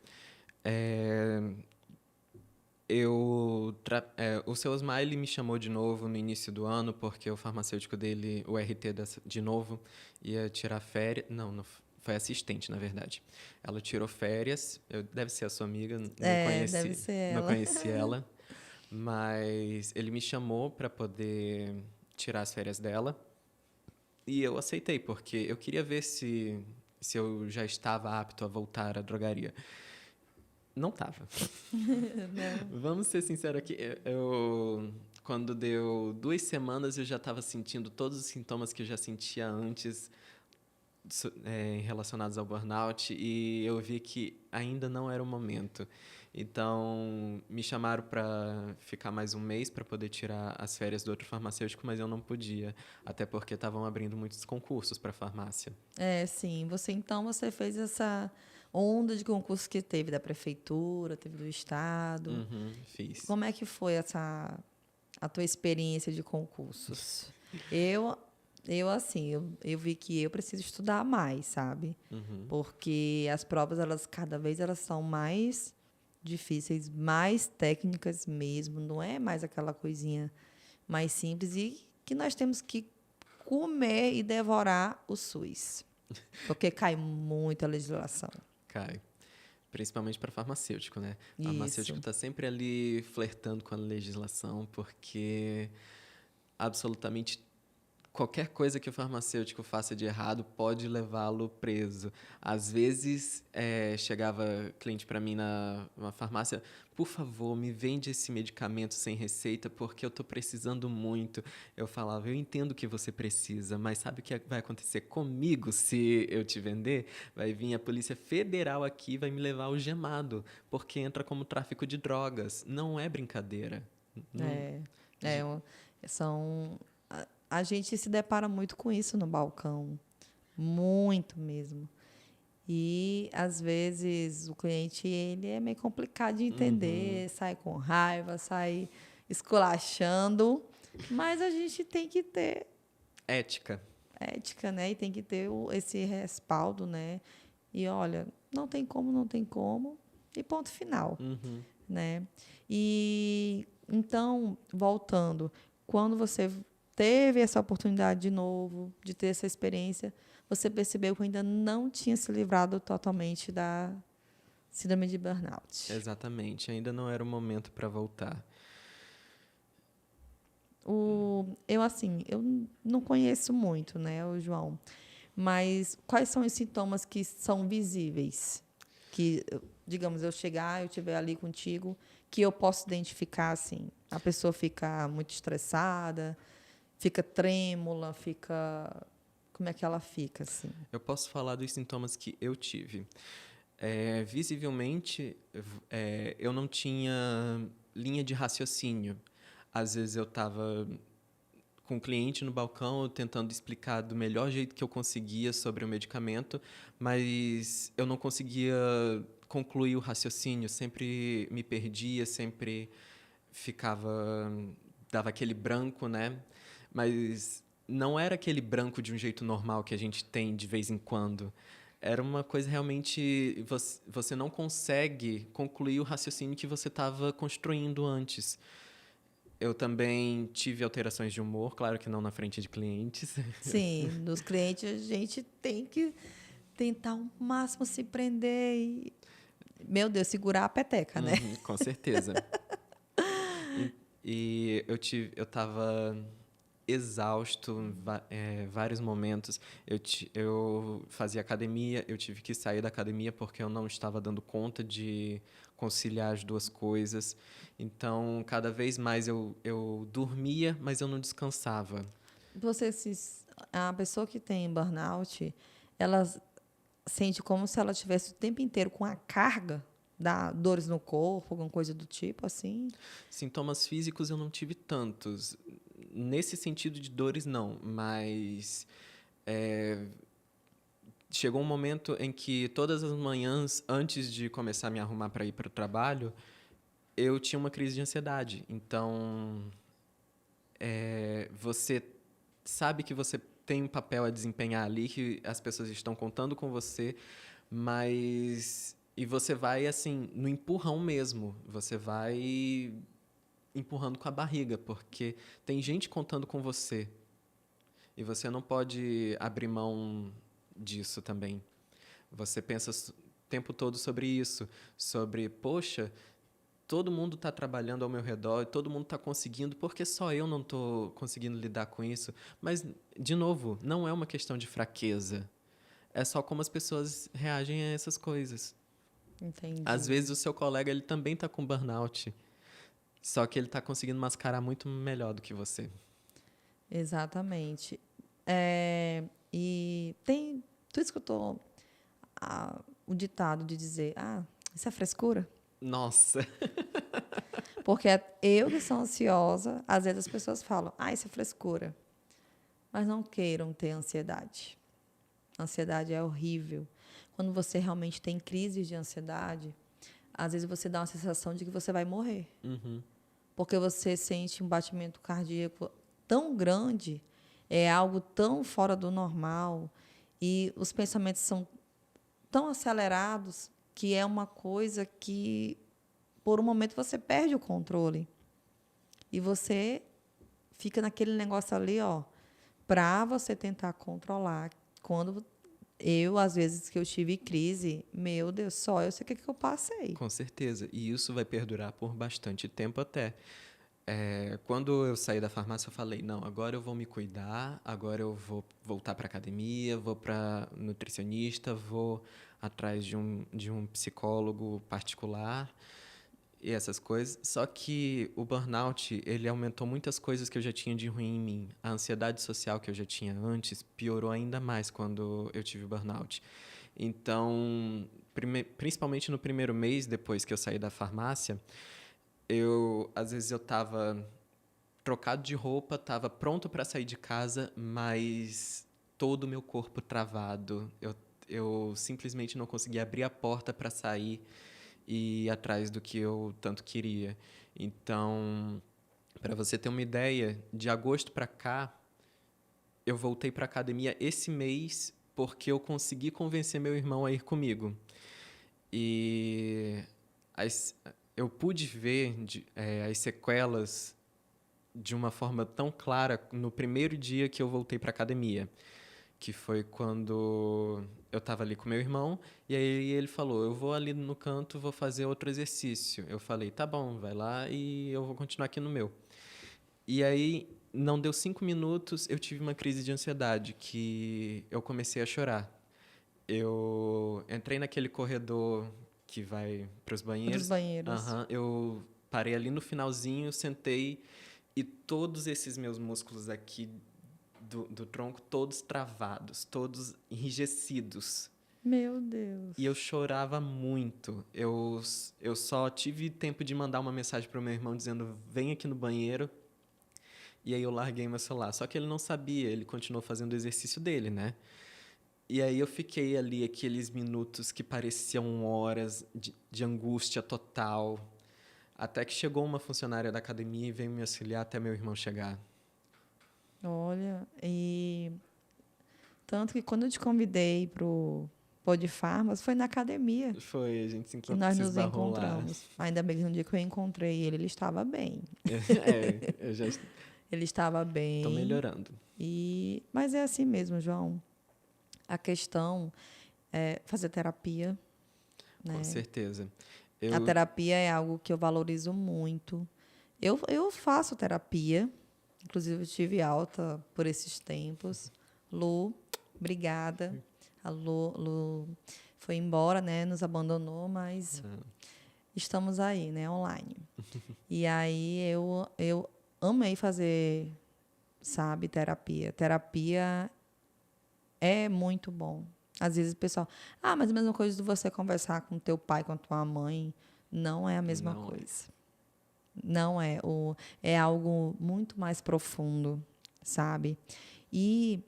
O seu Osmar me chamou de novo no início do ano porque o farmacêutico dele, o RT de novo, ia tirar férias. Não, foi assistente, na verdade. Ela tirou férias. Deve ser a sua amiga, Deve ser não ela. conheci ela, mas ele me chamou para poder tirar as férias dela e eu aceitei porque eu queria ver se eu já estava apto a voltar à drogaria. Não estava. Não. Vamos ser sinceros aqui. Quando deu 2 semanas, eu já estava sentindo todos os sintomas que eu já sentia antes relacionados ao burnout e eu vi que ainda não era o momento. Então, me chamaram para ficar mais um mês para poder tirar as férias do outro farmacêutico, mas eu não podia, até porque estavam abrindo muitos concursos para farmácia. Sim. Você fez essa onda de concursos que teve da prefeitura, teve do estado. Uhum, fiz. Como é que foi a tua experiência de concursos? Eu, eu vi que eu preciso estudar mais, sabe? Porque as provas, cada vez elas são mais difíceis, mais técnicas mesmo, não é mais aquela coisinha mais simples e que nós temos que comer e devorar o SUS, porque cai muita legislação. Cai. Principalmente para farmacêutico, né? Farmacêutico Isso. está sempre ali flertando com a legislação, porque absolutamente qualquer coisa que o farmacêutico faça de errado pode levá-lo preso. Às vezes, chegava cliente para mim na farmácia, por favor, me vende esse medicamento sem receita, porque eu estou precisando muito. Eu falava, eu entendo que você precisa, mas sabe o que vai acontecer comigo se eu te vender? Vai vir a Polícia Federal aqui e vai me levar algemado, porque entra como tráfico de drogas. Não é brincadeira. Não, É, é, um- são a gente se depara muito com isso no balcão, muito mesmo. E às vezes o cliente ele é meio complicado de entender, sai com raiva, sai esculachando, mas a gente tem que ter ética. ética, né? E tem que ter esse respaldo, né? E olha, não tem como, não tem como, e ponto final, né? E então, voltando, quando você teve essa oportunidade de novo, de ter essa experiência, você percebeu que ainda não tinha se livrado totalmente da síndrome de burnout. Exatamente, ainda não era o momento para voltar. Eu não conheço muito, né, o João, mas quais são os sintomas que são visíveis? Que, digamos, eu chegar, eu estiver ali contigo, que eu posso identificar, assim, a pessoa fica muito estressada, fica trêmula, fica... Como é que ela fica, assim? Eu posso falar dos sintomas que eu tive. Visivelmente, eu não tinha linha de raciocínio. Às vezes eu estava com um cliente no balcão tentando explicar do melhor jeito que eu conseguia sobre o medicamento, mas eu não conseguia concluir o raciocínio, sempre me perdia, sempre ficava dava aquele branco, né? Mas não era aquele branco de um jeito normal que a gente tem de vez em quando. Era uma coisa realmente você não consegue concluir o raciocínio que você estava construindo antes. Eu também tive alterações de humor, claro que não na frente de clientes. Sim, nos clientes a gente tem que tentar ao máximo se prender e, meu Deus, segurar a peteca, né? Com certeza. E, eu estava exausto em vários momentos. Eu fazia academia, eu tive que sair da academia porque eu não estava dando conta de conciliar as duas coisas. Então, cada vez mais eu dormia, mas eu não descansava. Você a pessoa que tem burnout, ela sente como se ela tivesse o tempo inteiro com a carga da dores no corpo, alguma coisa do tipo, assim. Sintomas físicos eu não tive tantos. Nesse sentido de dores, não. Mas chegou um momento em que todas as manhãs, antes de começar a me arrumar para ir para o trabalho, eu tinha uma crise de ansiedade. Então, você sabe que você tem um papel a desempenhar ali, que as pessoas estão contando com você, mas... E você vai, assim, no empurrão mesmo. Você vai empurrando com a barriga, porque tem gente contando com você. E você não pode abrir mão disso também. Você pensa o tempo todo sobre isso, sobre, poxa, todo mundo está trabalhando ao meu redor, todo mundo está conseguindo, porque só eu não estou conseguindo lidar com isso? Mas, de novo, não é uma questão de fraqueza. É só como as pessoas reagem a essas coisas. Às Entendi. vezes o seu colega ele também está com burnout, só que ele está conseguindo mascarar muito melhor do que você. Exatamente. E tu escutou o ditado de dizer, isso é frescura? Nossa, Porque eu que sou ansiosa, às vezes as pessoas falam, isso é frescura. Mas não queiram ter ansiedade. A ansiedade é horrível. Quando você realmente tem crises de ansiedade, às vezes você dá uma sensação de que você vai morrer. Porque você sente um batimento cardíaco tão grande É algo tão fora do normal e os pensamentos são tão acelerados que é uma coisa que, por um momento, você perde o controle. E você fica naquele negócio ali, ó, para você tentar controlar. Quando às vezes que eu tive crise, meu Deus, só eu sei o que eu passei. Com certeza. E isso vai perdurar por bastante tempo até. Quando eu saí da farmácia, eu falei, não, agora eu vou me cuidar, agora eu vou voltar para academia, vou para nutricionista, vou atrás de um psicólogo particular e essas coisas. Só que o burnout, ele aumentou muitas coisas que eu já tinha de ruim em mim. A ansiedade social que eu já tinha antes piorou ainda mais quando eu tive o burnout. Então, principalmente no primeiro mês depois que eu saí da farmácia, às vezes eu estava trocado de roupa, estava pronto para sair de casa, mas todo o meu corpo travado. Eu simplesmente não conseguia abrir a porta para sair e ir atrás do que eu tanto queria. Então, para você ter uma ideia, de agosto para cá, eu voltei para academia esse mês porque eu consegui convencer meu irmão a ir comigo. E as, eu pude ver as sequelas de uma forma tão clara no primeiro dia que eu voltei para academia, que foi quando eu estava ali com meu irmão e aí ele falou, eu vou ali no canto, vou fazer outro exercício. Eu falei, tá bom, vai lá e eu vou continuar aqui no meu. E aí não deu 5 minutos, eu tive uma crise de ansiedade que eu comecei a chorar. Eu entrei naquele corredor que vai para os Para os banheiros. banheiros. Eu parei ali no finalzinho, sentei e todos esses meus músculos aqui do tronco, todos travados, todos enrijecidos. Meu Deus. E eu chorava muito. Eu só tive tempo de mandar uma mensagem para o meu irmão dizendo: vem aqui no banheiro. E aí eu larguei meu celular. Só que ele não sabia, ele continuou fazendo o exercício dele, né? E aí eu fiquei ali aqueles minutos que pareciam horas de angústia total. Até que chegou uma funcionária da academia e veio me auxiliar até meu irmão chegar. Olha, e tanto que quando eu te convidei para o Pô de Farmas, foi na academia Foi, a gente que nós se nos esbarrou lá. encontramos. Ainda bem que no dia que eu encontrei ele, ele estava bem. Eu já Ele estava estou bem. melhorando. Mas é assim mesmo, João. A questão é fazer terapia, Com né? certeza. A Eu, terapia é algo que eu valorizo muito. Eu faço terapia, inclusive eu tive alta por esses tempos. Lu, obrigada. A Lu foi embora, né? Nos abandonou, mas estamos aí, né? Online. E aí eu amei fazer, sabe, terapia. Terapia é muito bom. Às vezes o pessoal, mas a mesma coisa de você conversar com teu pai, com a tua mãe, não é a mesma não é. coisa. Não é. É algo muito mais profundo, sabe? E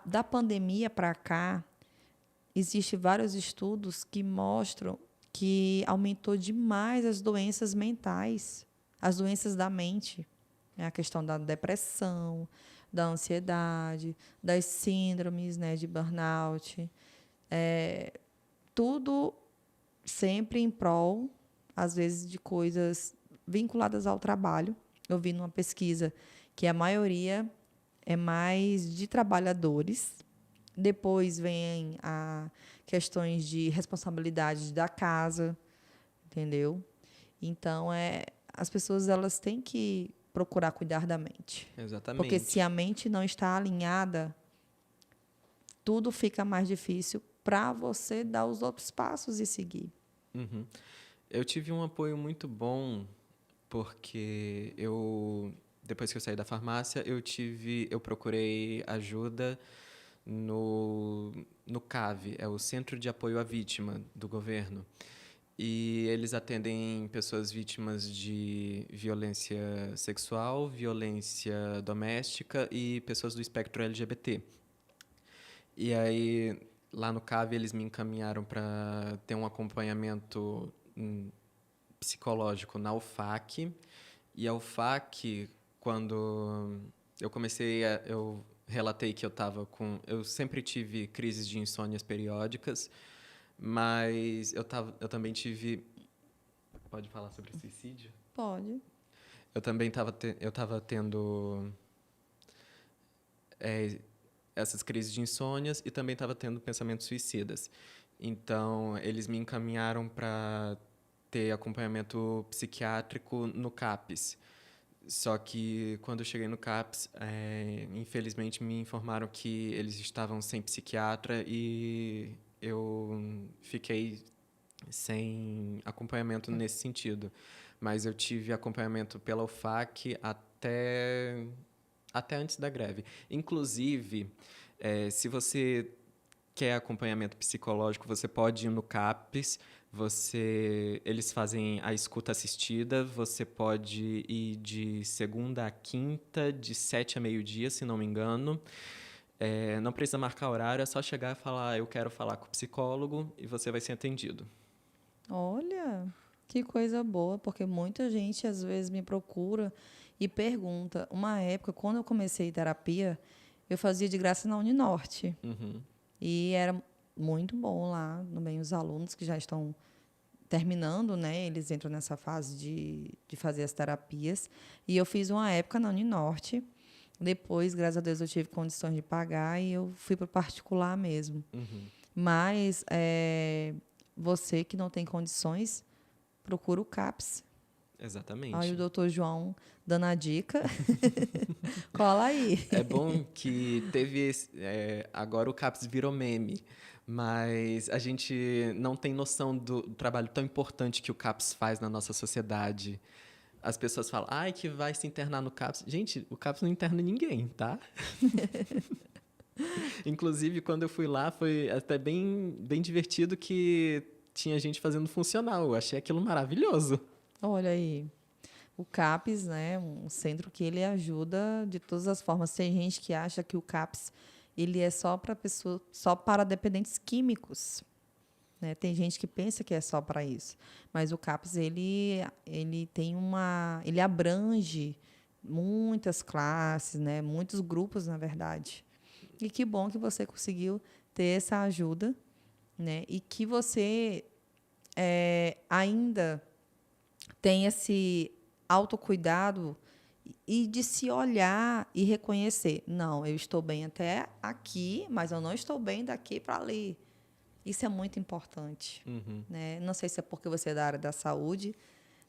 da pandemia para cá, existem vários estudos que mostram que aumentou demais as doenças mentais, as doenças da mente. É a questão da depressão, da ansiedade, das síndromes, né, de burnout. Tudo sempre em prol, às vezes, de coisas vinculadas ao trabalho. Eu vi numa pesquisa que a maioria é mais de trabalhadores. Depois vem a questões de responsabilidade da casa, entendeu? Então, as pessoas elas têm que procurar cuidar da mente. Porque se Exatamente. a mente não está alinhada, tudo fica mais difícil para você dar os outros passos e seguir. Uhum. Eu tive um apoio muito bom porque depois que eu saí da farmácia, eu procurei ajuda no CAV, é o Centro de Apoio à Vítima do governo. E eles atendem pessoas vítimas de violência sexual, violência doméstica e pessoas do espectro LGBT. E aí, lá no CAV, eles me encaminharam para ter um acompanhamento psicológico na UFAC. E a UFAC, quando eu comecei a... relatei que eu sempre tive crises de insônias periódicas, mas eu também tive... Pode falar sobre suicídio? Pode. Eu também estava tendo essas crises de insônias e também estava tendo pensamentos suicidas. Então, eles me encaminharam para ter acompanhamento psiquiátrico no CAPS. Só que, quando eu cheguei no CAPS, infelizmente me informaram que eles estavam sem psiquiatra e eu fiquei sem acompanhamento nesse sentido. Mas eu tive acompanhamento pela UFAC até antes da greve. Inclusive, se você quer acompanhamento psicológico, você pode ir no CAPS. Eles fazem a escuta assistida. Você pode ir de segunda a quinta, de 7 a meio-dia, se não me engano. Não precisa marcar horário, é só chegar e falar: eu quero falar com o psicólogo, e você vai ser atendido. Olha, que coisa boa, porque muita gente às vezes me procura e pergunta. Uma época, quando eu comecei terapia, eu fazia de graça na Uninorte. Uhum. E era muito bom lá, também os alunos que já estão terminando, né? Eles entram nessa fase de fazer as terapias. E eu fiz uma época na Uninorte. Depois, graças a Deus, eu tive condições de pagar e eu fui para o particular mesmo. Uhum. Mas você que não tem condições, procura o CAPS. Exatamente. Aí o doutor João dando a dica. Cola aí. É bom que agora o CAPS virou meme, mas a gente não tem noção do trabalho tão importante que o CAPS faz na nossa sociedade. As pessoas falam: ai, que vai se internar no CAPS. Gente, o CAPS não interna ninguém, tá? Inclusive, quando eu fui lá, foi até bem, bem divertido que tinha gente fazendo funcional. Eu achei aquilo maravilhoso. Olha aí. O CAPS, né, um centro que ele ajuda de todas as formas. Tem gente que acha que o CAPS ele é só para dependentes químicos, né? Tem gente que pensa que é só para isso, mas o CAPS ele abrange muitas classes, né, muitos grupos, na verdade. E que bom que você conseguiu ter essa ajuda, né, e que você ainda tem esse autocuidado e de se olhar e reconhecer. Não, eu estou bem até aqui, mas eu não estou bem daqui para ali. Isso é muito importante. Uhum. Né? Não sei se é porque você é da área da saúde.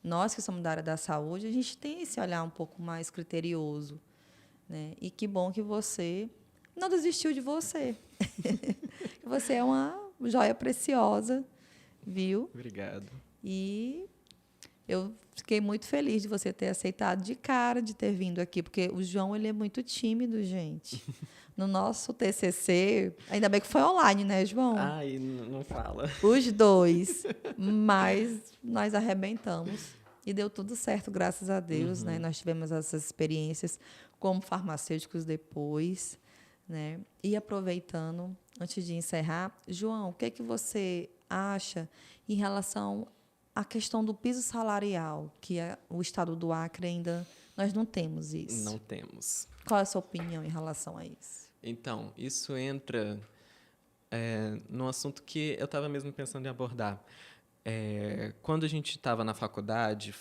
Nós que somos da área da saúde, a gente tem esse olhar um pouco mais criterioso. Né? E que bom que você não desistiu de você. Você é uma joia preciosa, viu? Obrigado. E eu fiquei muito feliz de você ter aceitado de cara, de ter vindo aqui, porque o João ele é muito tímido, gente. No nosso TCC, ainda bem que foi online, né, João? Ai, não fala. Os dois. Mas nós arrebentamos e deu tudo certo, graças a Deus, né? Nós tivemos essas experiências como farmacêuticos depois, né? E aproveitando, antes de encerrar, João, o que é que você acha em relação à questão do piso salarial, que o Estado do Acre ainda nós não temos isso? Não temos. Qual é a sua opinião em relação a isso? Então, isso entra num assunto que eu estava mesmo pensando em abordar. Quando a gente estava na faculdade,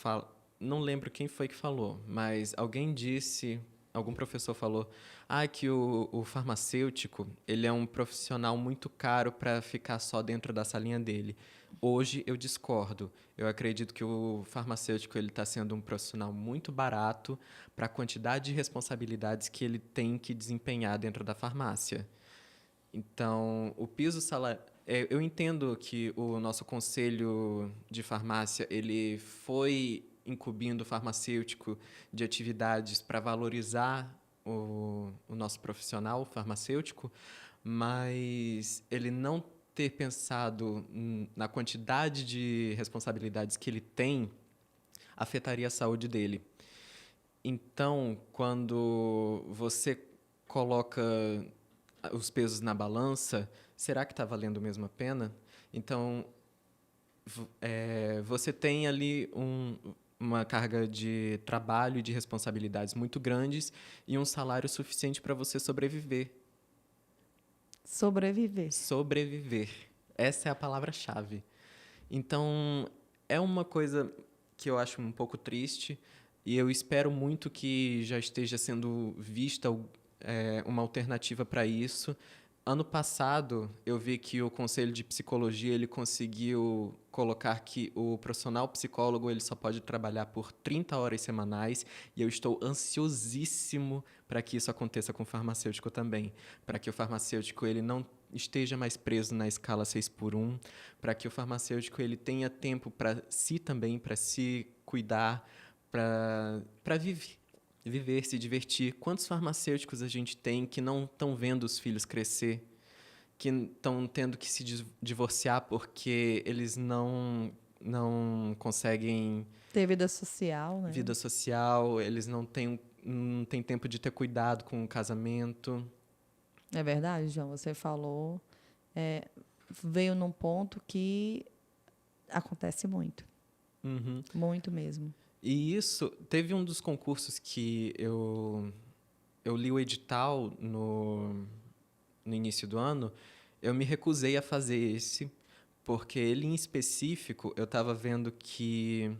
não lembro quem foi que falou, mas algum professor falou, que o farmacêutico ele é um profissional muito caro para ficar só dentro da salinha dele. Hoje eu discordo. Eu acredito que o farmacêutico ele está sendo um profissional muito barato para a quantidade de responsabilidades que ele tem que desempenhar dentro da farmácia. Então, o piso salarial... Eu entendo que o nosso conselho de farmácia ele foi incumbindo o farmacêutico de atividades para valorizar o nosso profissional farmacêutico, mas ele não ter pensado na quantidade de responsabilidades que ele tem afetaria a saúde dele. Então, quando você coloca os pesos na balança, será que está valendo mesmo a pena? Então, você tem ali uma carga de trabalho e de responsabilidades muito grandes e um salário suficiente para você sobreviver. Sobreviver. Sobreviver. Essa é a palavra-chave. Então, é uma coisa que eu acho um pouco triste e eu espero muito que já esteja sendo vista uma alternativa para isso. Ano passado, eu vi que o Conselho de Psicologia ele conseguiu colocar que o profissional psicólogo ele só pode trabalhar por 30 horas semanais e eu estou ansiosíssimo para que isso aconteça com o farmacêutico também, para que o farmacêutico ele não esteja mais preso na escala 6x1, para que o farmacêutico ele tenha tempo para si também, para se cuidar, para viver, se divertir. Quantos farmacêuticos a gente tem que não estão vendo os filhos crescer, que estão tendo que se divorciar porque eles não conseguem Ter vida social, né? vida social, eles não têm tempo de ter cuidado com o casamento. É verdade, João, você falou. Veio num ponto que acontece muito. Uhum. Muito mesmo. E isso, teve um dos concursos que eu li o edital no início do ano, eu me recusei a fazer esse, porque ele em específico, eu estava vendo que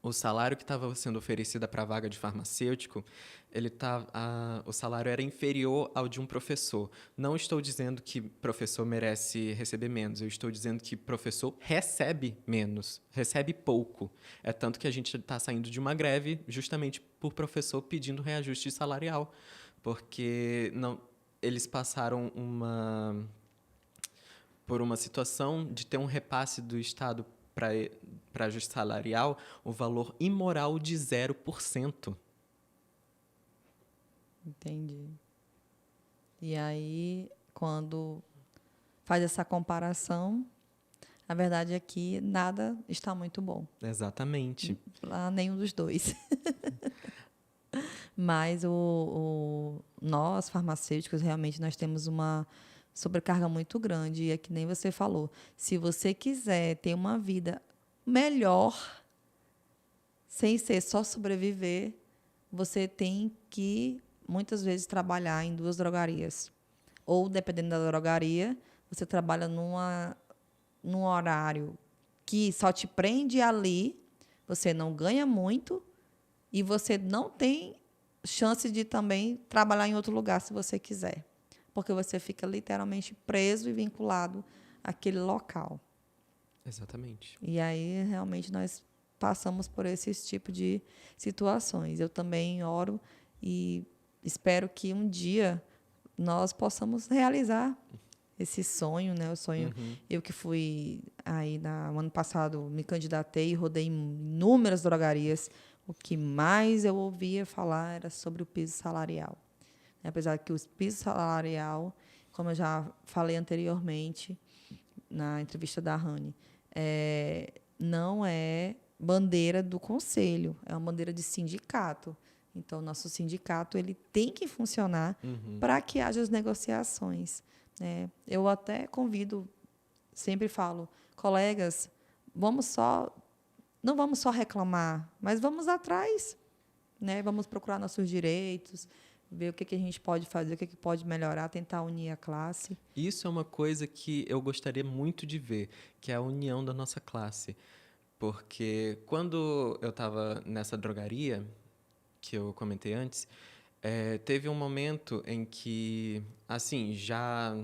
o salário que estava sendo oferecido para a vaga de farmacêutico, o salário era inferior ao de um professor. Não estou dizendo que professor merece receber menos, eu estou dizendo que professor recebe menos, recebe pouco. É tanto que a gente está saindo de uma greve justamente por professor pedindo reajuste salarial, porque eles passaram por uma situação de ter um repasse do Estado para ajuste salarial, o valor imoral de 0%. Entendi. E aí, quando faz essa comparação, a verdade é que nada está muito bom. Exatamente. Lá nenhum dos dois. Mas nós, farmacêuticos, realmente nós temos uma sobrecarga muito grande. E é que nem você falou. Se você quiser ter uma vida melhor, sem ser só sobreviver, você tem que, muitas vezes, trabalhar em 2 drogarias. Ou, dependendo da drogaria, você trabalha num horário que só te prende ali, você não ganha muito e você não tem chance de também trabalhar em outro lugar se você quiser, porque você fica literalmente preso e vinculado àquele local. Exatamente. E aí, realmente, nós passamos por esses tipos de situações. Eu também oro e espero que um dia nós possamos realizar esse sonho, né? O sonho. Uhum. Eu que fui aí no ano passado, me candidatei e rodei em inúmeras drogarias. O que mais eu ouvia falar era sobre o piso salarial. Apesar que o piso salarial, como eu já falei anteriormente na entrevista da Rani, não é bandeira do conselho, é uma bandeira de sindicato. Então, nosso sindicato ele tem que funcionar para que haja as negociações. Né? Eu até convido, sempre falo, colegas, não vamos só reclamar, mas vamos atrás, né? Vamos procurar nossos direitos, ver o que a gente pode fazer, o que pode melhorar, tentar unir a classe. Isso é uma coisa que eu gostaria muito de ver, que é a união da nossa classe. Porque quando eu estava nessa drogaria, que eu comentei antes, teve um momento em que, assim, já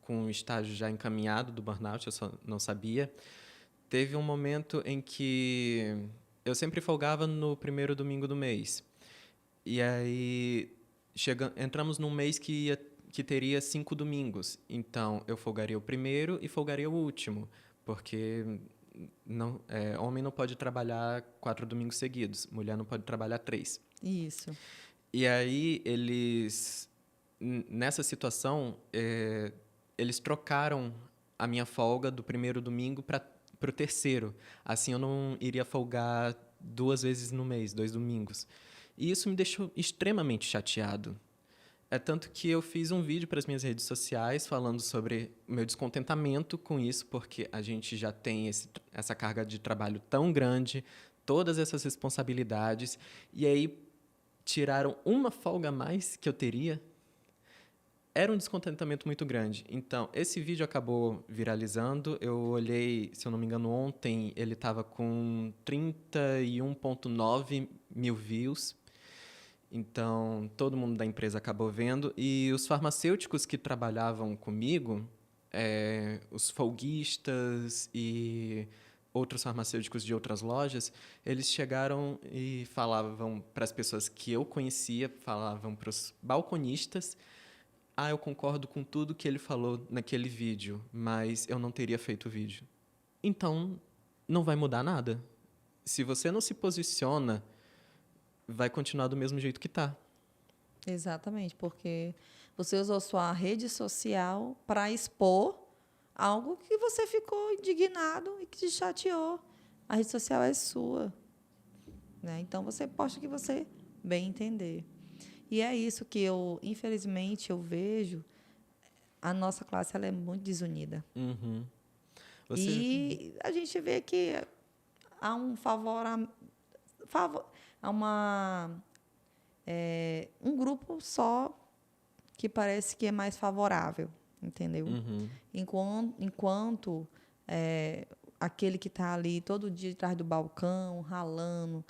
com o estágio já encaminhado do burnout, eu só não sabia, teve um momento em que eu sempre folgava no primeiro domingo do mês. E aí entramos num mês que teria 5 domingos. Então, eu folgaria o primeiro e folgaria o último, porque homem não pode trabalhar 4 domingos seguidos, mulher não pode trabalhar 3. Isso. E aí, nessa situação, eles trocaram a minha folga do primeiro domingo para o terceiro. Assim, eu não iria folgar 2 vezes no mês, 2 domingos. E isso me deixou extremamente chateado. É tanto que eu fiz um vídeo para as minhas redes sociais falando sobre o meu descontentamento com isso, porque a gente já tem essa carga de trabalho tão grande, todas essas responsabilidades e aí tiraram uma folga a mais que eu teria. Era um descontentamento muito grande. Então, esse vídeo acabou viralizando. Eu olhei, se eu não me engano, ontem, ele estava com 31,9 mil views. Então, todo mundo da empresa acabou vendo. E os farmacêuticos que trabalhavam comigo, os folguistas e outros farmacêuticos de outras lojas, eles chegaram e falavam para as pessoas que eu conhecia, falavam para os balconistas: eu concordo com tudo que ele falou naquele vídeo, mas eu não teria feito o vídeo. Então, não vai mudar nada. Se você não se posiciona, vai continuar do mesmo jeito que está. Exatamente, porque você usou sua rede social para expor algo que você ficou indignado e que te chateou. A rede social é sua, né? Então, você posta o que você bem entender. E é isso que infelizmente, eu vejo. A nossa classe ela é muito desunida. Uhum. E a gente vê que há um grupo só que parece que é mais favorável, entendeu? Uhum. Enquanto aquele que está ali todo dia atrás do balcão, ralando,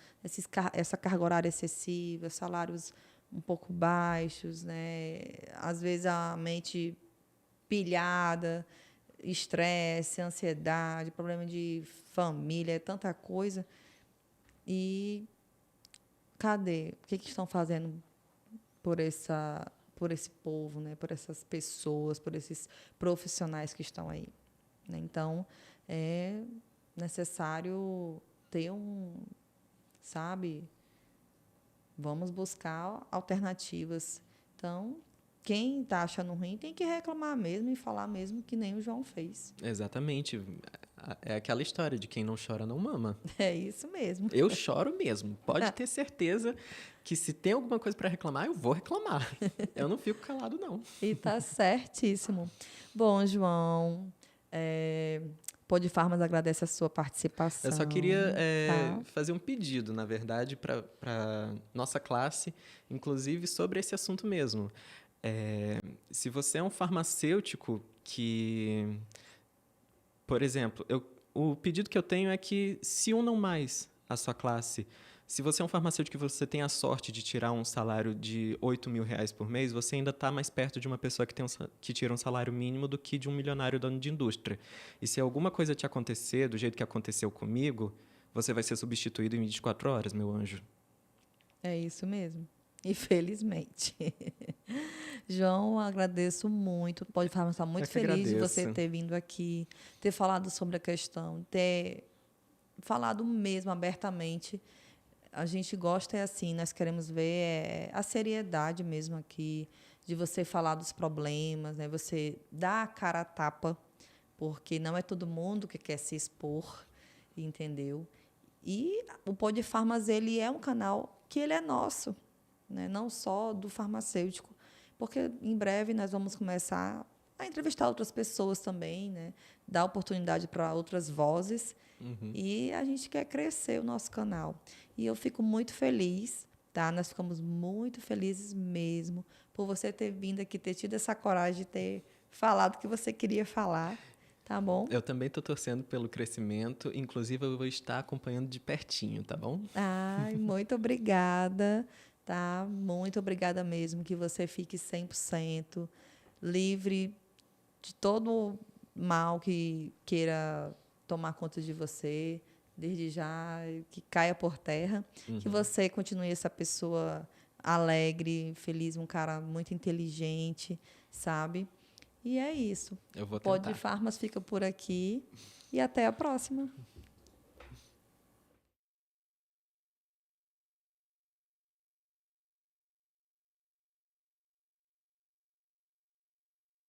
essa carga horária excessiva, salários um pouco baixos, né? Às vezes a mente pilhada, estresse, ansiedade, problema de família, tanta coisa. E cadê? O que estão fazendo por esse povo, né? Por essas pessoas, por esses profissionais que estão aí, né? Então, é necessário ter sabe? Vamos buscar alternativas. Então, quem está achando ruim tem que reclamar mesmo e falar mesmo, que nem o João fez. Exatamente. É aquela história de quem não chora não mama. É isso mesmo. Eu choro mesmo. Pode ter certeza que se tem alguma coisa para reclamar, eu vou reclamar. Eu não fico calado, não. E tá certíssimo. Bom, João, Podifarmas agradece a sua participação. Eu só queria fazer um pedido, na verdade, para nossa classe, inclusive sobre esse assunto mesmo. Se você é um farmacêutico que, por exemplo, o pedido que eu tenho é que se unam mais à sua classe. Se você é um farmacêutico que você tem a sorte de tirar um salário de R$8.000 por mês, você ainda está mais perto de uma pessoa que tira um salário mínimo do que de um milionário dono de indústria. E se alguma coisa te acontecer do jeito que aconteceu comigo, você vai ser substituído em 24 horas, meu anjo. É isso mesmo. Infelizmente. João, agradeço muito. Podifarmas está muito feliz de você ter vindo aqui, ter falado sobre a questão, ter falado mesmo abertamente. A gente gosta assim, nós queremos ver a seriedade mesmo aqui, de você falar dos problemas, né? Você dar a cara a tapa, porque não é todo mundo que quer se expor, entendeu? E o Podifarmas, ele é um canal que ele é nosso, né? Não só do farmacêutico, porque em breve nós vamos começar a entrevistar outras pessoas também, né? Dar oportunidade para outras vozes. Uhum. E a gente quer crescer o nosso canal. E eu fico muito feliz, tá? Nós ficamos muito felizes mesmo por você ter vindo aqui, ter tido essa coragem de ter falado o que você queria falar, tá bom? Eu também estou torcendo pelo crescimento, inclusive eu vou estar acompanhando de pertinho, tá bom? Ai, muito obrigada, tá? Muito obrigada mesmo, que você fique 100% livre de todo mal que queira tomar conta de você, desde já, que caia por terra, que você continue essa pessoa alegre, feliz, um cara muito inteligente, sabe? E é isso. Eu vou tentar. Podifarmas fica por aqui e até a próxima.